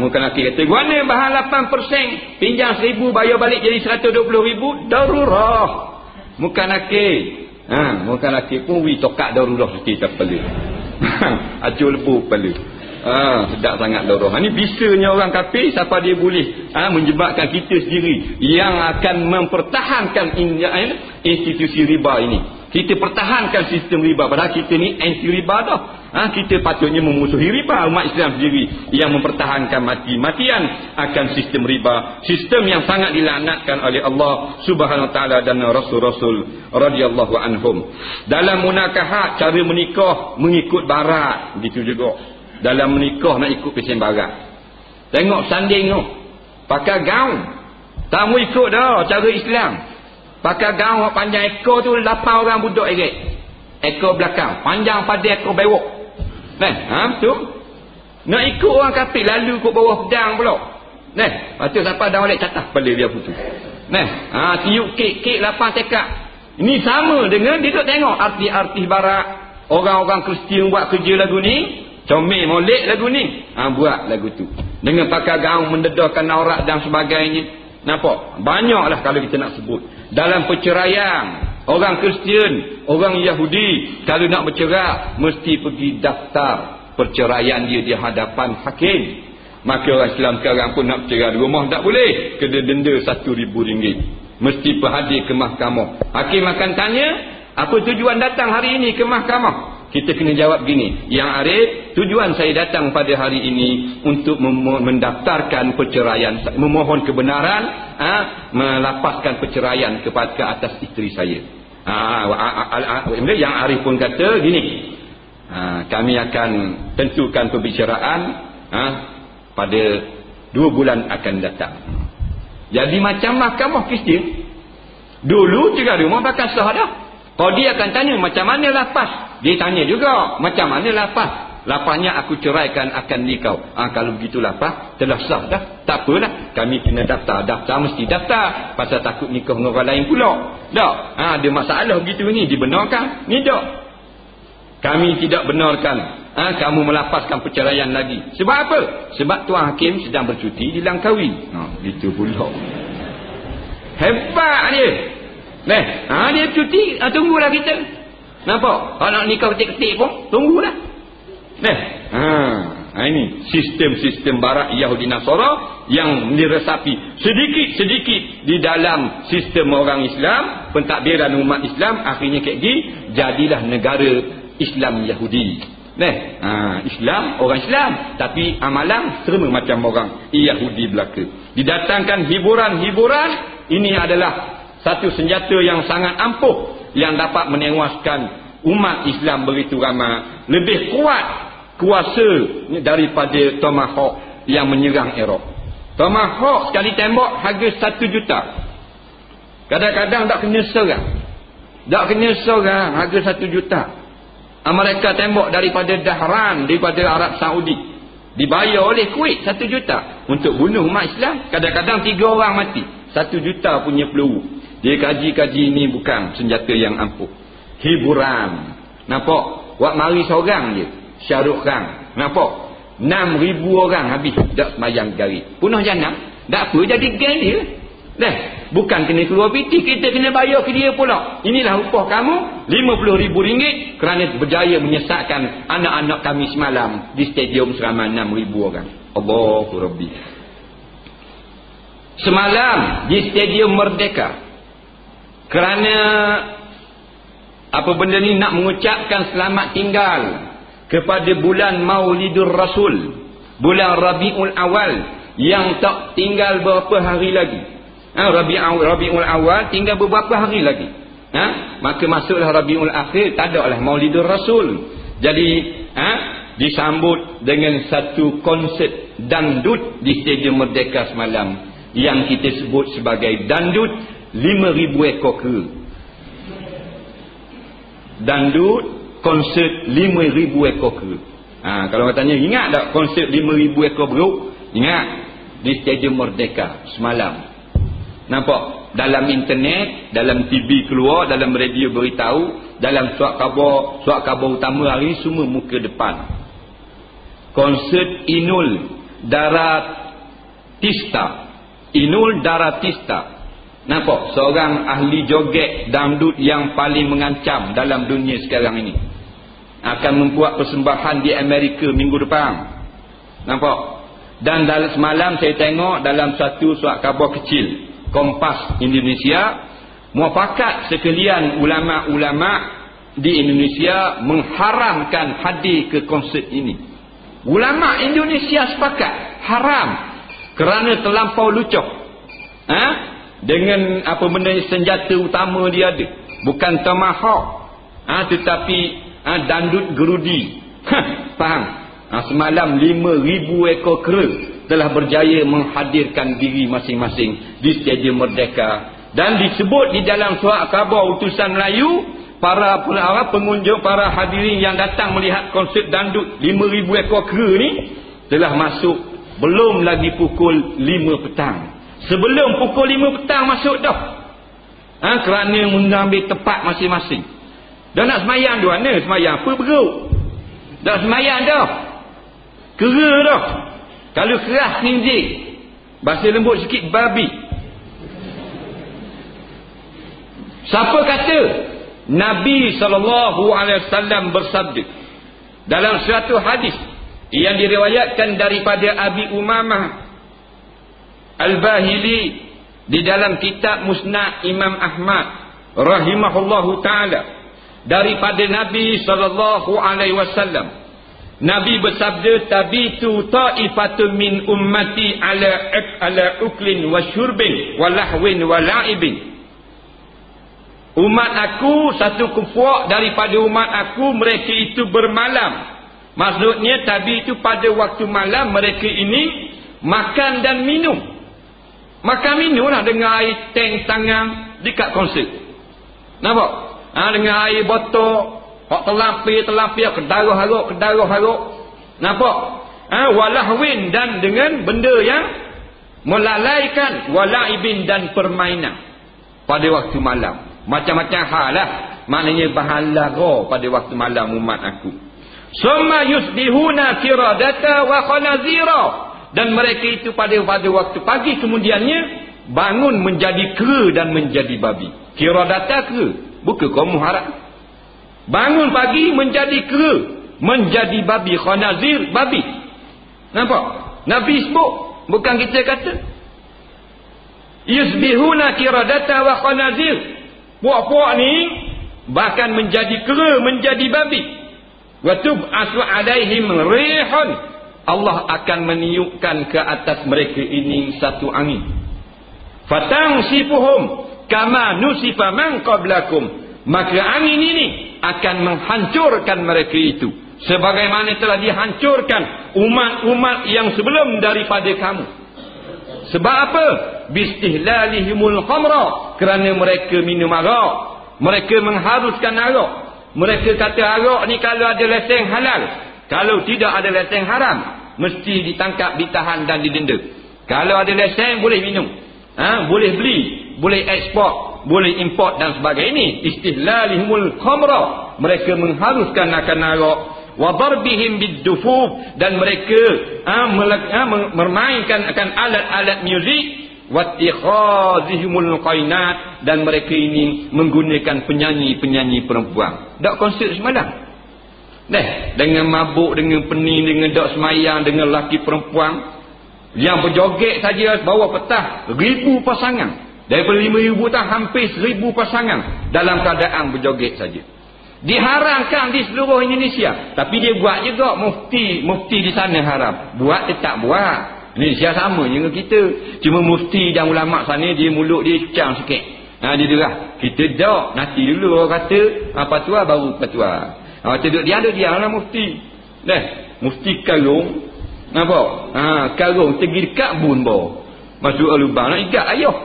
Muka laki kata guana bahan 8%, pinjam 1000 bayar balik jadi 120,000, darurah. Muka laki pun tokat darurah sikit kepala. Acur lebu kepala. Sedap sangat darah. Ini bisanya orang kafir, siapa dia boleh menjebakkan kita sendiri yang akan mempertahankan institusi riba ini. Kita pertahankan sistem riba. Padahal kita ni anti riba dah. Kita patutnya memusuhi riba. Umat Islam sendiri yang mempertahankan mati-matian akan sistem riba. Sistem yang sangat dilaknatkan oleh Allah Subhanahu Wa Taala dan Rasul-Rasul radhiyallahu anhum. Dalam munakahat, cara menikah mengikut barat, gitu juga. Dalam menikah nak ikut pesen barat. Tengok sanding tu, pakai gaun. Tak mau ikut dah cara Islam. Pakai gaun panjang ekor tu 8 orang budak eret. Ekor belakang panjang pada ekor bewok. Betul. Nak ikut orang kafir lalu ikut bawah pedang pula. Lepas tu siapa dah balik catah kepala dia putus. Tiup kek 8 tekak. Ini sama dengan dia tengok artis-artis barat, orang-orang Kristian buat kerja lagu ni, comel molek lagu ni. Buat lagu tu dengan pakai gaun mendedahkan aurat dan sebagainya. Nampak? Banyaklah kalau kita nak sebut. Dalam perceraian, orang Kristian, orang Yahudi, kalau nak bercerai, mesti pergi daftar perceraian dia di hadapan hakim. Maka orang Islam sekarang pun nak bercerai di rumah tak boleh. Kena denda RM1,000. Mesti berhadir ke mahkamah. Hakim akan tanya, apa tujuan datang hari ini ke mahkamah? Kita kena jawab gini, Yang Arif, tujuan saya datang pada hari ini untuk mendaftarkan perceraian, memohon kebenaran, melapaskan perceraian ke atas isteri saya. Yang Arif pun kata gini, kami akan tentukan perbicaraan pada 2 bulan akan datang. Jadi macam mahkamah Kristian dulu cerai rumah bakal sah dah. Kalau dia akan tanya macam mana lapas, dia tanya juga macam mana lapas. Lapasnya aku ceraikan akan nikau. Kalau begitu lapas telah sah dah. Tak apalah, kami kena daftar mesti daftar. Pasal takut nikah dengan orang lain pula. Tak. Ada masalah begitu ni, dibenarkan? Ni tak. Kami tidak benarkan kamu melapaskan perceraian lagi. Sebab apa? Sebab tuan hakim sedang bercuti di Langkawi. Gitu pula. Hebat dia. Dia cuti, tunggulah kita. Nampak? Kalau nak nikah ketik-ketik pun, tunggulah. Ini sistem-sistem barat Yahudi Nasara yang diresapi sedikit-sedikit di dalam sistem orang Islam, pentadbiran umat Islam, akhirnya kayak gini, jadilah negara Islam Yahudi. Islam, orang Islam, tapi amalan sama macam orang Yahudi belaka. Didatangkan hiburan-hiburan, ini adalah satu senjata yang sangat ampuh yang dapat menewaskan umat Islam begitu ramai. Lebih kuat kuasa daripada Tomahawk yang menyerang Iraq. Tomahawk sekali tembak harga 1 juta. Kadang-kadang tak kena serang. Harga 1 juta. Mereka tembak daripada Dahran, daripada Arab Saudi. Dibayar oleh Kuwait 1 juta untuk bunuh umat Islam. Kadang-kadang 3 orang mati. 1 juta punya peluru. Dia kaji-kaji ni bukan senjata yang ampuh. Hiburan. Nampak? Buat mari seorang je. Syahrukh Khan. Nampak? 6,000 orang habis tak semayang garis. Punah janam. Tak apa, jadi geng dia. Bukan kena keluar piti, kita kena bayar ke dia pula. Inilah upah kamu, RM50,000 kerana berjaya menyesatkan anak-anak kami semalam di stadium seramai 6,000 orang. Allahu Rabbi. Semalam di Stadium Merdeka, kerana apa benda ni, nak mengucapkan selamat tinggal kepada bulan Maulidur Rasul, bulan Rabiul Awal yang tak tinggal berapa hari lagi. Rabiul Awal tinggal beberapa hari lagi. Maka masuklah Rabiul Akhir, tak ada lah Maulidur Rasul. Jadi disambut dengan satu konsert dangdut di Stadium Merdeka semalam yang kita sebut sebagai dangdut 5,000 ekor kera. Dangdut konsert 5,000 ekor kera. Kalau orang tanya, ingat tak konsert 5,000 ekor beruk? Ingat, di Stadium Merdeka semalam. Nampak? Dalam internet, dalam TV keluar, dalam radio beritahu, dalam surat khabar utama hari semua muka depan. Konsert Inul Daratista. Inul Daratista. Nampak? Seorang ahli joget dangdut yang paling mengancam dalam dunia sekarang ini. Akan membuat persembahan di Amerika minggu depan. Nampak? Dan dalam semalam saya tengok dalam satu surat khabar kecil, Kompas Indonesia, muafakat sekalian ulama-ulama di Indonesia mengharamkan hadir ke konsert ini. Ulama Indonesia sepakat haram kerana terlampau lucuh. Dengan apa benda senjata utama dia ada, bukan tomahawk, tetapi dandut gerudi. Faham? Semalam 5,000 ekor kera telah berjaya menghadirkan diri masing-masing di Stadium Merdeka. Dan disebut di dalam surat khabar utusan Melayu, para pengunjung, para hadirin yang datang melihat konsert dandut 5,000 ekor kera ni telah masuk belum lagi pukul 5 petang. Sebelum pukul 5 petang masuk dah. Kerana mengambil tempat masing-masing. Dah nak semayang tu mana? Semayang apa beruk? Dah semayang dah. Kera dah. Kalau keras khinzir, bahasa lembut sikit, babi. Siapa kata? Nabi SAW bersabda dalam suatu hadis yang diriwayatkan daripada Abi Umamah Al-Bahili di dalam kitab Musnad Imam Ahmad rahimahullahu ta'ala, daripada Nabi SAW. Nabi bersabda, tabitu ta'ifatun min ummati ala uklin wa syurbin wa lahwin wa la'ibin. Umat aku, satu kumpulan daripada umat aku, mereka itu bermalam. Maksudnya tabi itu pada waktu malam mereka ini makan dan minum. Makan minum lah dengan air tank tangan dekat konsert. Nampak? Dengan air botol, hak telampir, kedaruh-haruk. Nampak? Walahwin, dan dengan benda yang melalaikan, walaibin, dan permainan pada waktu malam. Macam-macam hal lah. Maknanya bahan lara pada waktu malam umat aku. Summa yusbihuna kiradata wa khanazira. Dan mereka itu pada waktu pagi kemudiannya bangun menjadi kera dan menjadi babi. Kiradata kera, bukan kaum harap. Bangun pagi menjadi kera, menjadi babi. Khanazir, babi. Nampak? Nabi sebut, bukan kita kata. Yusbihuna kiradata wa khanazir. Puak-puak ni bahkan menjadi kera, menjadi babi. Wa tub'atu alaihim rihun. Allah akan meniupkan ke atas mereka ini satu angin. Fatangsifuhum kama nusifa man qablakum. Maka angin ini akan menghancurkan mereka itu sebagaimana telah dihancurkan umat-umat yang sebelum daripada kamu. Sebab apa? Bistihlalihimul khamra, kerana mereka minum arak. Mereka mengharuskan arak. Mereka kata arak ni kalau ada lesen halal, kalau tidak ada lesen haram, mesti ditangkap, ditahan dan didenda. Kalau ada lesen boleh minum, boleh beli, boleh ekspor, boleh import dan sebagainya. Ini istihlalihimul khamra, mereka mengharuskan akan arak. Wa darbihim bid-dufuf, dan mereka memainkan akan alat-alat muzik. Wa ittikhazihimul qainat, dan mereka ini menggunakan penyanyi-penyanyi perempuan. Dak konsert semalam. Dengan mabuk, dengan pening, dengan dak semayang, dengan lelaki perempuan yang berjoget saja bawah petah 1,000 pasangan. Daripada 5,000 tak hampir 1,000 pasangan dalam keadaan berjoget saja. Diharamkan di seluruh Indonesia. Tapi dia buat juga. Mufti di sana haram. Buat dia tak buat. Indonesia sama dengan kita. Cuma mufti dan ulama sana dia mulut dia cang sikit. Dia derah. Kita tak. Nanti dulu orang kata fatwa baru fatwa. Duduk dia ada dia lah mufti. Mufti karung. Nampak? Karung pergi dekat bun bawah. Masuk lubang nak ikat ayah.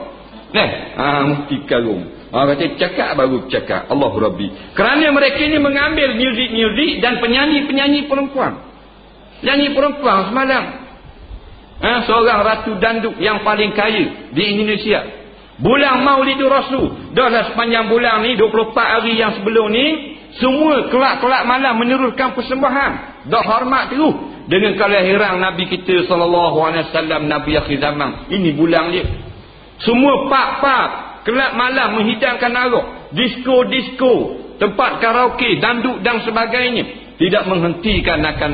Mufti karung. Orang kata cakap baru cakap. Allahu Rabbi. Kerana mereka ini mengambil muzik-muzik dan penyanyi-penyanyi perempuan. Penyanyi perempuan semalam. Seorang ratu danduk yang paling kaya di Indonesia. Bulan Maulidur Rasul. Dah sepanjang bulan ni 24 hari yang sebelum ni, semua kelak-kelak malam meneruskan persembahan. Dah hormat terus dengan kelahiran Nabi kita SAW, Nabi akhir zaman. Ini bulan dia. Semua pub-pub kelak malam menghidangkan arak, disco-disco, tempat karaoke, danduk dan sebagainya. Tidak menghentikan akan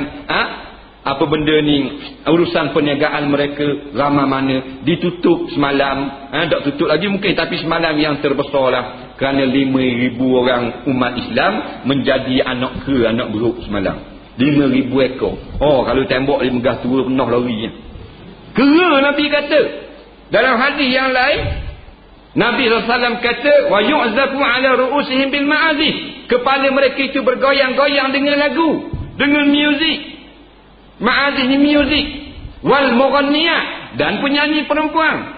apa benda ni, urusan perniagaan mereka ramai mana ditutup semalam, tak tutup lagi mungkin, tapi semalam yang terbesar lah, kerana 5,000 orang umat Islam menjadi anak beruk semalam. 5,000 ekor. Kalau tembok di Megah tu penuh lorinya. Kera Nabi kata. Dalam hadis yang lain, Nabi SAW kata, wa yu'zafu ala ru'usihim bil ma'azif. Kepala mereka itu bergoyang-goyang dengan lagu, dengan muzik. Ma'azif ni muzik. Wal mughanniyat, dan penyanyi perempuan.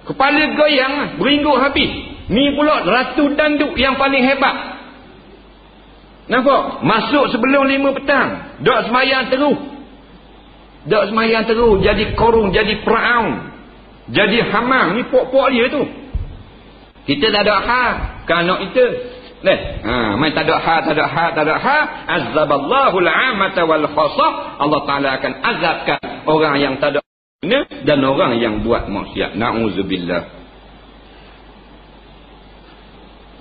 Kepala goyang, beringguk habis. Ni pula ratu danduk yang paling hebat. Nampak? Masuk sebelum 5 petang. Dok semayang terus. Jadi korung, jadi peraun, jadi hamam. Ni pok-pok dia tu. Kita tak ada hak kalau kita. Main tak ada hak. Azaballahu al-'amata wal khassa. Allah Taala akan azabkan orang yang tak ada guna dan orang yang buat maksiat. Na'udzubillah.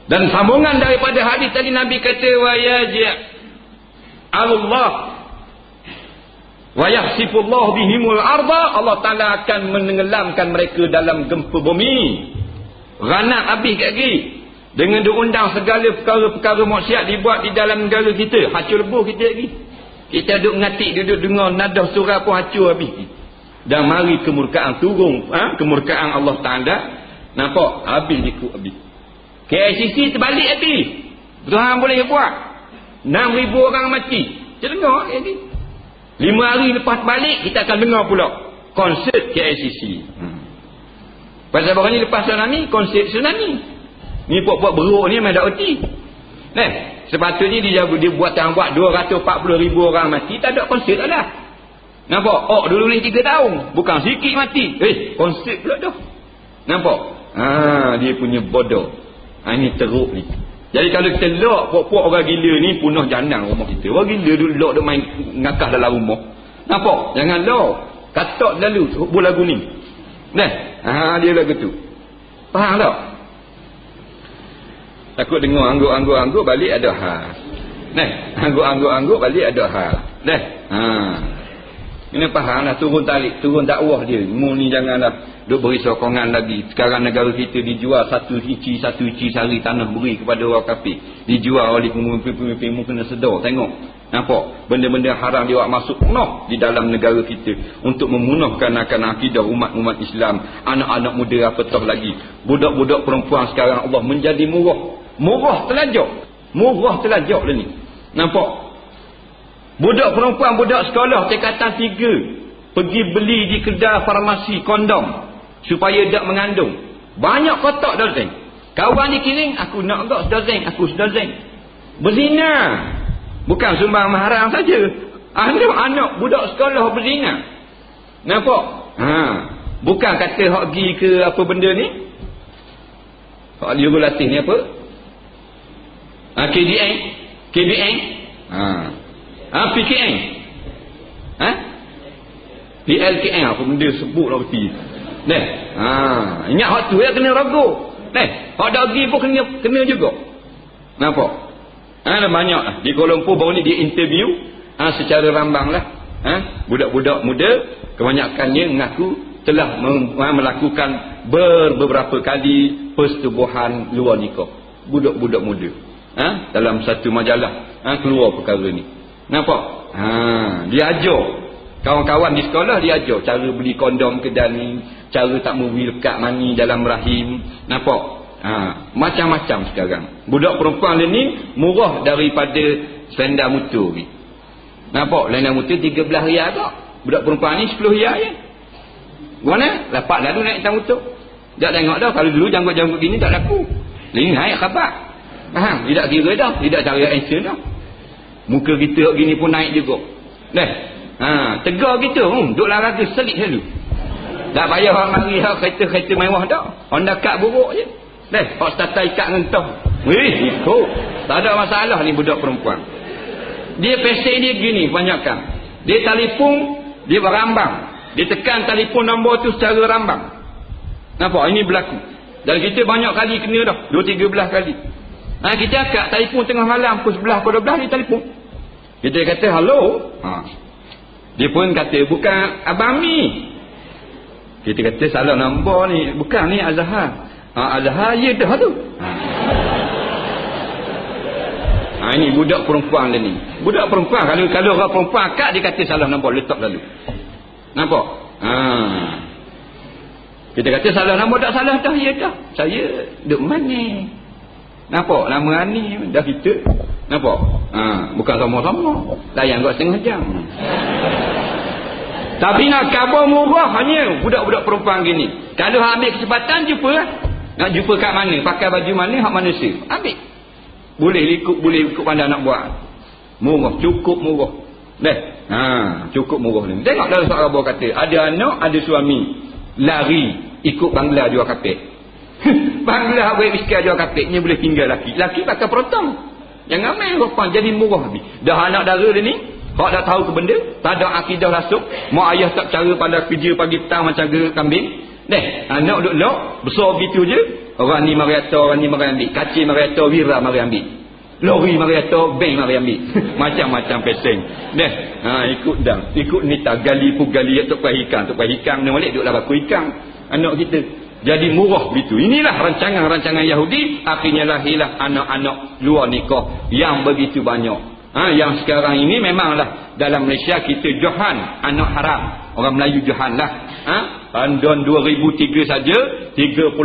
Dan sambungan daripada hadis tadi, Nabi kata, wa yaji' Allah wa yahsifullahu bihimul arda. Allah Taala akan menenggelamkan mereka dalam gempa bumi. Ranak habis kat lagi. Dengan diundang segala perkara-perkara maksiat dibuat di dalam negara kita. Hancur lebuh kita lagi. Kita duduk ngatik, duduk dengar nadah surah pun hancur habis. Dan mari kemurkaan turun. Kemurkaan Allah Ta'ala. Nampak? Habis ikut habis. KICC terbalik habis. Tuhan boleh buat. 6,000 orang mati. Kita dengar ni. 5 hari lepas balik, kita akan dengar pula konsert KICC. Pasal baru ni lepas tsunami, konsert tsunami. Ni puak-puak beruk ni memang tak erti. Sepatutnya dia buat 240,000 orang mati, tak ada konsert tak ada. Nampak? Dulu ni 3 tahun. Bukan sikit mati. Konsert pula dah. Nampak? Dia punya bodoh. Ini teruk ni. Jadi kalau kita lock puak-puak orang gila ni, punah janang rumah kita. Orang gila dulu lock dia main ngakak dalam rumah. Nampak? Jangan lock. Katak lalu buat lagu ni. Dia lagu tu. Faham tak? Takut dengar angguk-angguk balik ada hal. Angguk-angguk balik ada hal. Kena faham lah, turun dakwah dia. Mu ni janganlah duk beri sokongan lagi. Sekarang negara kita dijual satu inci sehari tanah beri kepada orang kafir. Dijual oleh pemimpin-pemimpin. Mu kena sedar, tengok. Nampak? Benda-benda haram dia masuk penuh di dalam negara kita untuk memunahkan akan akidah umat-umat Islam. Anak-anak muda apatah lagi. Budak-budak perempuan sekarang Allah menjadi murah telajak dia ni. Nampak? Budak perempuan, budak sekolah tingkatan 3 pergi beli di kedai farmasi kondom supaya tak mengandung. Banyak kotak dozen. Kawan dikirim, aku nak agak sedozen. Berzina. Bukan sumbang mahram saja. Anak budak sekolah berzina. Nampak? Bukan kata hak pergi ke apa benda ni. Hak regulatif ni apa? KDN. PKN. PLKN apa benda sebut lah berarti. Ingat hak tu ya kena ragu. Hak dagi pun kena juga. Nampak? Ada banyak lah. Di Kuala Lumpur baru ni dia interview secara rambang lah. Budak-budak muda kebanyakannya mengaku telah melakukan beberapa kali persetubuhan luar nikah. Budak-budak muda. Dalam satu majalah keluar perkara ni. Nampak? Dia ajar kawan-kawan di sekolah, dia ajar cara beli kondom kedai ni, cara tak memberi lekat mani dalam rahim. Nampak? Macam-macam sekarang. Budak perempuan ni murah daripada selendang motor ni. Nampak? Selendang motor 13 riyal tak? Budak perempuan ni 10 riyal je. Mana? Dapat lalu naik atas motor. Tak tengok dah. Kalau dulu janggut-janggut gini tak laku. Lingkai khabar. Faham? Tidak kira dah. Tidak cara answer dah. Muka kita gini pun naik juga. Tegar kita. Duk laraga selit selalu. Tak payah orang mari kereta mewah dah. Honda Cut buruk je. Hak starter ikat ngentah. Ikut. Tak ada masalah ni budak perempuan. Dia pesek dia gini kebanyakan. Dia telefon, dia berambang. Dia tekan telefon nombor tu secara rambang. Nampak? Ini berlaku. Dan kita banyak kali kena dah. 2-3 kali. Kita akak telefon tengah malam pukul 11, pukul 12 dia telefon. Kita kata halo. Dia pun kata, bukan Abang Mi. Kita kata salah nombor ni. Bukan ni Azhar. Azhar ya dah tu. Ini budak perempuan dia ni. Budak perempuan, kalau orang perempuan akak, dia kata salah nombor, letak lalu. Nampak? Kita kata salah nombor, tak salah dah, ya dah. Saya duduk mana? Nampak? Nama ni dah kita. Nampak? Bukan sama-sama. Layan kot setengah jam. Tapi nak khabar murah hanya budak-budak perempuan gini. Kalau ambil kesempatan, jumpa lah. Nak jumpa kat mana? Pakai baju mana? Hak mana safe? Ambil. Boleh ikut pandai nak buat. Murah, cukup murah. Cukup murah ni. Tengok dalam surat Khabar kata, ada anak, ada suami. Lari ikut bangla jual kapek. Bangla buat miskin jual kapeknya boleh tinggal laki. Laki pakai perotong. Jangan main rupan, jadi murah habis. Dah anak dara dia ni, hak tak tahu ke benda, tak ada akidah rasuk, mak ayah tak cara pada kerja pagi petang macam gerak kambing. Anak duduk lok, besar begitu je. Orang ni mari atas, orang ni mari ambil. Kacil mari atas, wira mari ambil. Lori mari atas, bank mari ambil. Macam-macam peseng. Ikut dah. Ikut ni tak gali pu gali tok pahikang. Tok pahikang ni balik duduklah baku ikan. Anak kita. Jadi murah begitu. Inilah rancangan-rancangan Yahudi. Akhirnya lahirlah anak-anak luar nikah yang begitu banyak. Yang sekarang ini memanglah dalam Malaysia kita johan anak haram. Orang Melayu johan lah. Tahun 2003 saja 34,000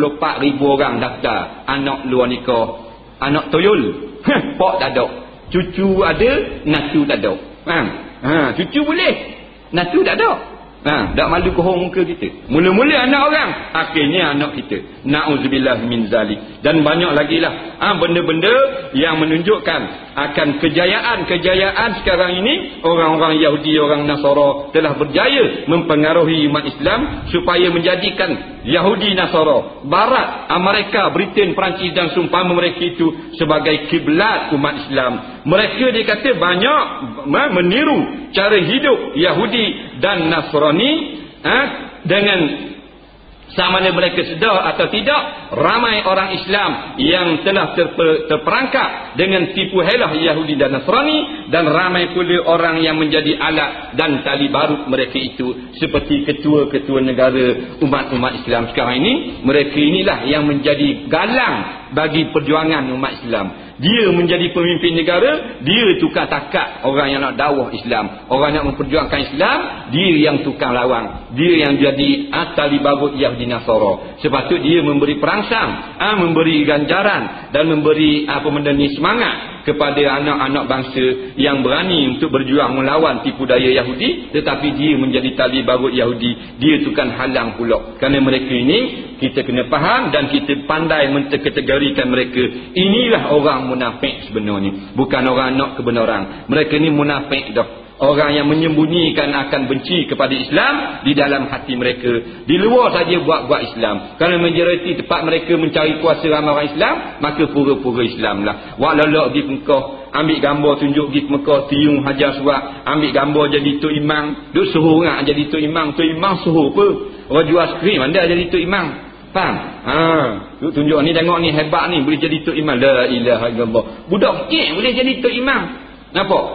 orang daftar anak luar nikah. Anak toyol. Pak tak ada. Cucu ada, natu tak ada. Cucu boleh. Natu tak ada. Tak malu kohong muka kita. Mula-mula anak orang, akhirnya anak kita. Na'udzubillah min zalik. Dan banyak lagi lah benda-benda yang menunjukkan akan kejayaan sekarang ini. Orang-orang Yahudi, orang Nasara telah berjaya mempengaruhi umat Islam supaya menjadikan Yahudi, Nasara, Barat, Amerika, Britain, Perancis dan seumpama mereka itu sebagai kiblat umat Islam. Mereka dikata banyak meniru cara hidup Yahudi dan Nasrani dengan sama ada mereka sedar atau tidak. Ramai orang Islam yang telah terperangkap dengan tipu helah Yahudi dan Nasrani, dan ramai pula orang yang menjadi alat dan tali barut mereka itu, seperti ketua-ketua negara umat-umat Islam sekarang ini. Mereka inilah yang menjadi galang bagi perjuangan umat Islam. Dia menjadi pemimpin negara, dia tukar takat orang yang nak dakwah Islam, orang yang memperjuangkan Islam, dia yang tukang lawang, dia yang jadi tali barut Yahudi Nasara. Sepatutnya dia memberi perangsang, memberi ganjaran dan memberi semangat kepada anak-anak bangsa yang berani untuk berjuang melawan tipu daya Yahudi, tetapi dia menjadi tali barut Yahudi, dia tukang halang pula. Kerana mereka ini kita kena faham dan kita pandai menkategorikan mereka. Inilah orang munafik sebenarnya, bukan orang nak kebenaran. Mereka ni munafik dah. Orang yang menyembunyikan akan benci kepada Islam di dalam hati mereka. Di luar saja buat-buat Islam. Kalau majoriti tempat mereka mencari kuasa ramai orang Islam, maka pura-pura Islam lah. Wak lelak pergi Mekah, ambil gambar tunjuk pergi Mekah, tiung hajar surat, ambil gambar jadi Tok Imam. Duk suruh orang jadi Tok Imam. Tok Imam suruh apa? Orang jual skrim anda jadi Tok Imam. Faham? Tunjuk ni, tengok ni hebat ni, boleh jadi Tok Imam. La ilaha illallah. Budak kecil boleh jadi Tok Imam. Nampak?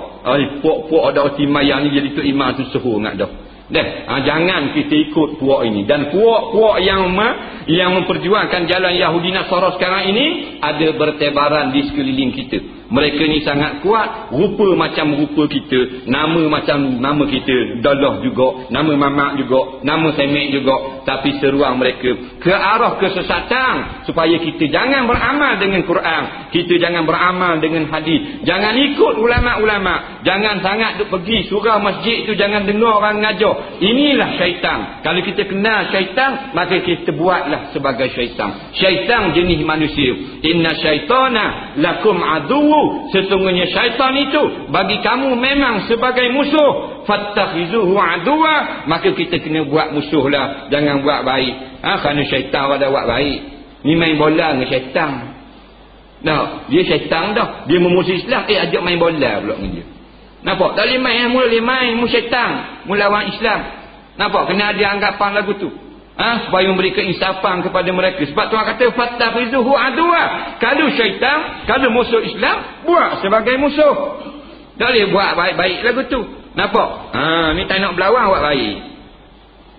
Puak-puak ada roti mayang ni jadi Tok Imam tu suruh nak dah. Jangan kita ikut puak ini. Dan puak-puak yang memperjuangkan jalan Yahudi Nasara sekarang ini ada bertebaran di sekeliling kita. Mereka ni sangat kuat, rupa macam rupa kita, nama macam nama kita, dalah juga, nama mamak juga, nama semek juga, tapi seruang mereka ke arah kesesatan, supaya kita jangan beramal dengan Quran, kita jangan beramal dengan hadis, jangan ikut ulama-ulama, jangan sangat duk pergi surau masjid tu, jangan dengar orang ngajar. Inilah syaitan. Kalau kita kenal syaitan, maka kita buatlah sebagai syaitan. Syaitan jenis manusia. Inna syaitana lakum adu. Sesungguhnya syaitan itu bagi kamu memang sebagai musuh. Fattakhizuhu aduwa. Maka kita kena buat musuh lah, jangan buat baik. Kerana syaitan pada buat baik. Ni main bola dengan syaitan. Dia syaitan dah. Dia memusuh Islam, ajak main bola pula dengan dia. Nampak? Tak boleh main, mula main mu syaitan, melawan Islam. Nampak? Kena ada anggapan lagu tu. Supaya memberi keinsafan kepada mereka. Sebab Tuhan kata fattakhizuhu aduwa. Kalau syaitan, kalau musuh Islam, buat sebagai musuh. Tak boleh buat baik-baik lagu tu. Nampak? Ni tak nak berlawan buat baik.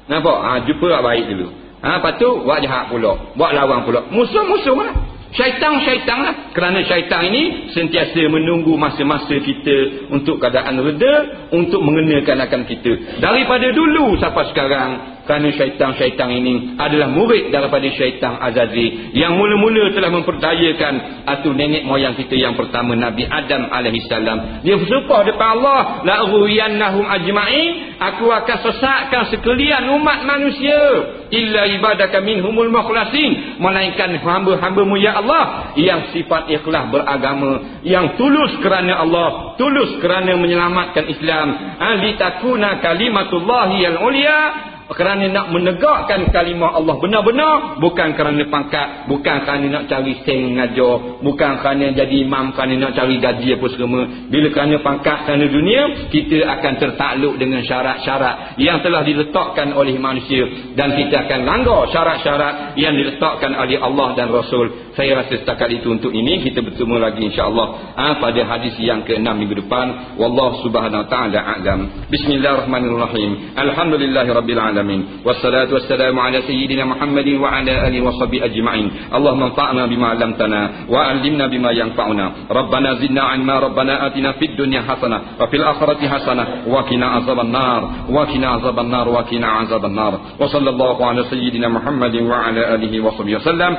Nampak? Jumpa buat baik dulu. Lepas tu buat jahat pula, buat lawan pula. Musuh-musuh lah. Syaitan lah. Kerana syaitan ini sentiasa menunggu masa-masa kita untuk keadaan reda, untuk mengenakan akan kita. Daripada dulu sampai sekarang. Kerana syaitan ini adalah murid daripada syaitan Azazil, yang mula-mula telah memperdayakan atau nenek moyang kita yang pertama, Nabi Adam alaihissalam. Dia bersumpah depan Allah, la ughwiyannahum ajma'in, aku akan sesatkan sekalian umat manusia, illa ibadaka minhumul mukhlasin, melainkan hamba-hambamu ya Allah yang sifat ikhlas beragama, yang tulus kerana Allah, tulus kerana menyelamatkan Islam, litakuna kalimatullahi al-ulya, kerana nak menegakkan kalimah Allah benar-benar, bukan kerana pangkat, bukan kerana nak cari seng ngajar, bukan kerana jadi imam, kerana nak cari gaji apa semua. Bila kerana pangkat, kerana dunia, kita akan tertakluk dengan syarat-syarat yang telah diletakkan oleh manusia, dan kita akan langgar syarat-syarat yang diletakkan oleh Allah dan Rasul. Saya rasa setakat itu untuk ini. Kita bertemu lagi insya-Allah pada hadis yang ke-6 minggu depan. Wallahu subhanahu wa ta'ala a'lam. Bismillahirrahmanirrahim. Alhamdulillahirabbil alamin. Wassalatu wassalamu ala sayyidina Muhammadin wa ala alihi washabihi ajma'in. Allahumma anfa'na bima 'allamtana wa 'allimna bima yanfa'una. Rabbana zidna 'ilma, Rabbana atina fid dunya hasanah wa fil akhirati hasanah wa qina azabannar wa qina azabannar wa qina azabannar. Wa sallallahu ala sayyidina Muhammadin wa ala alihi washabihi wasallam.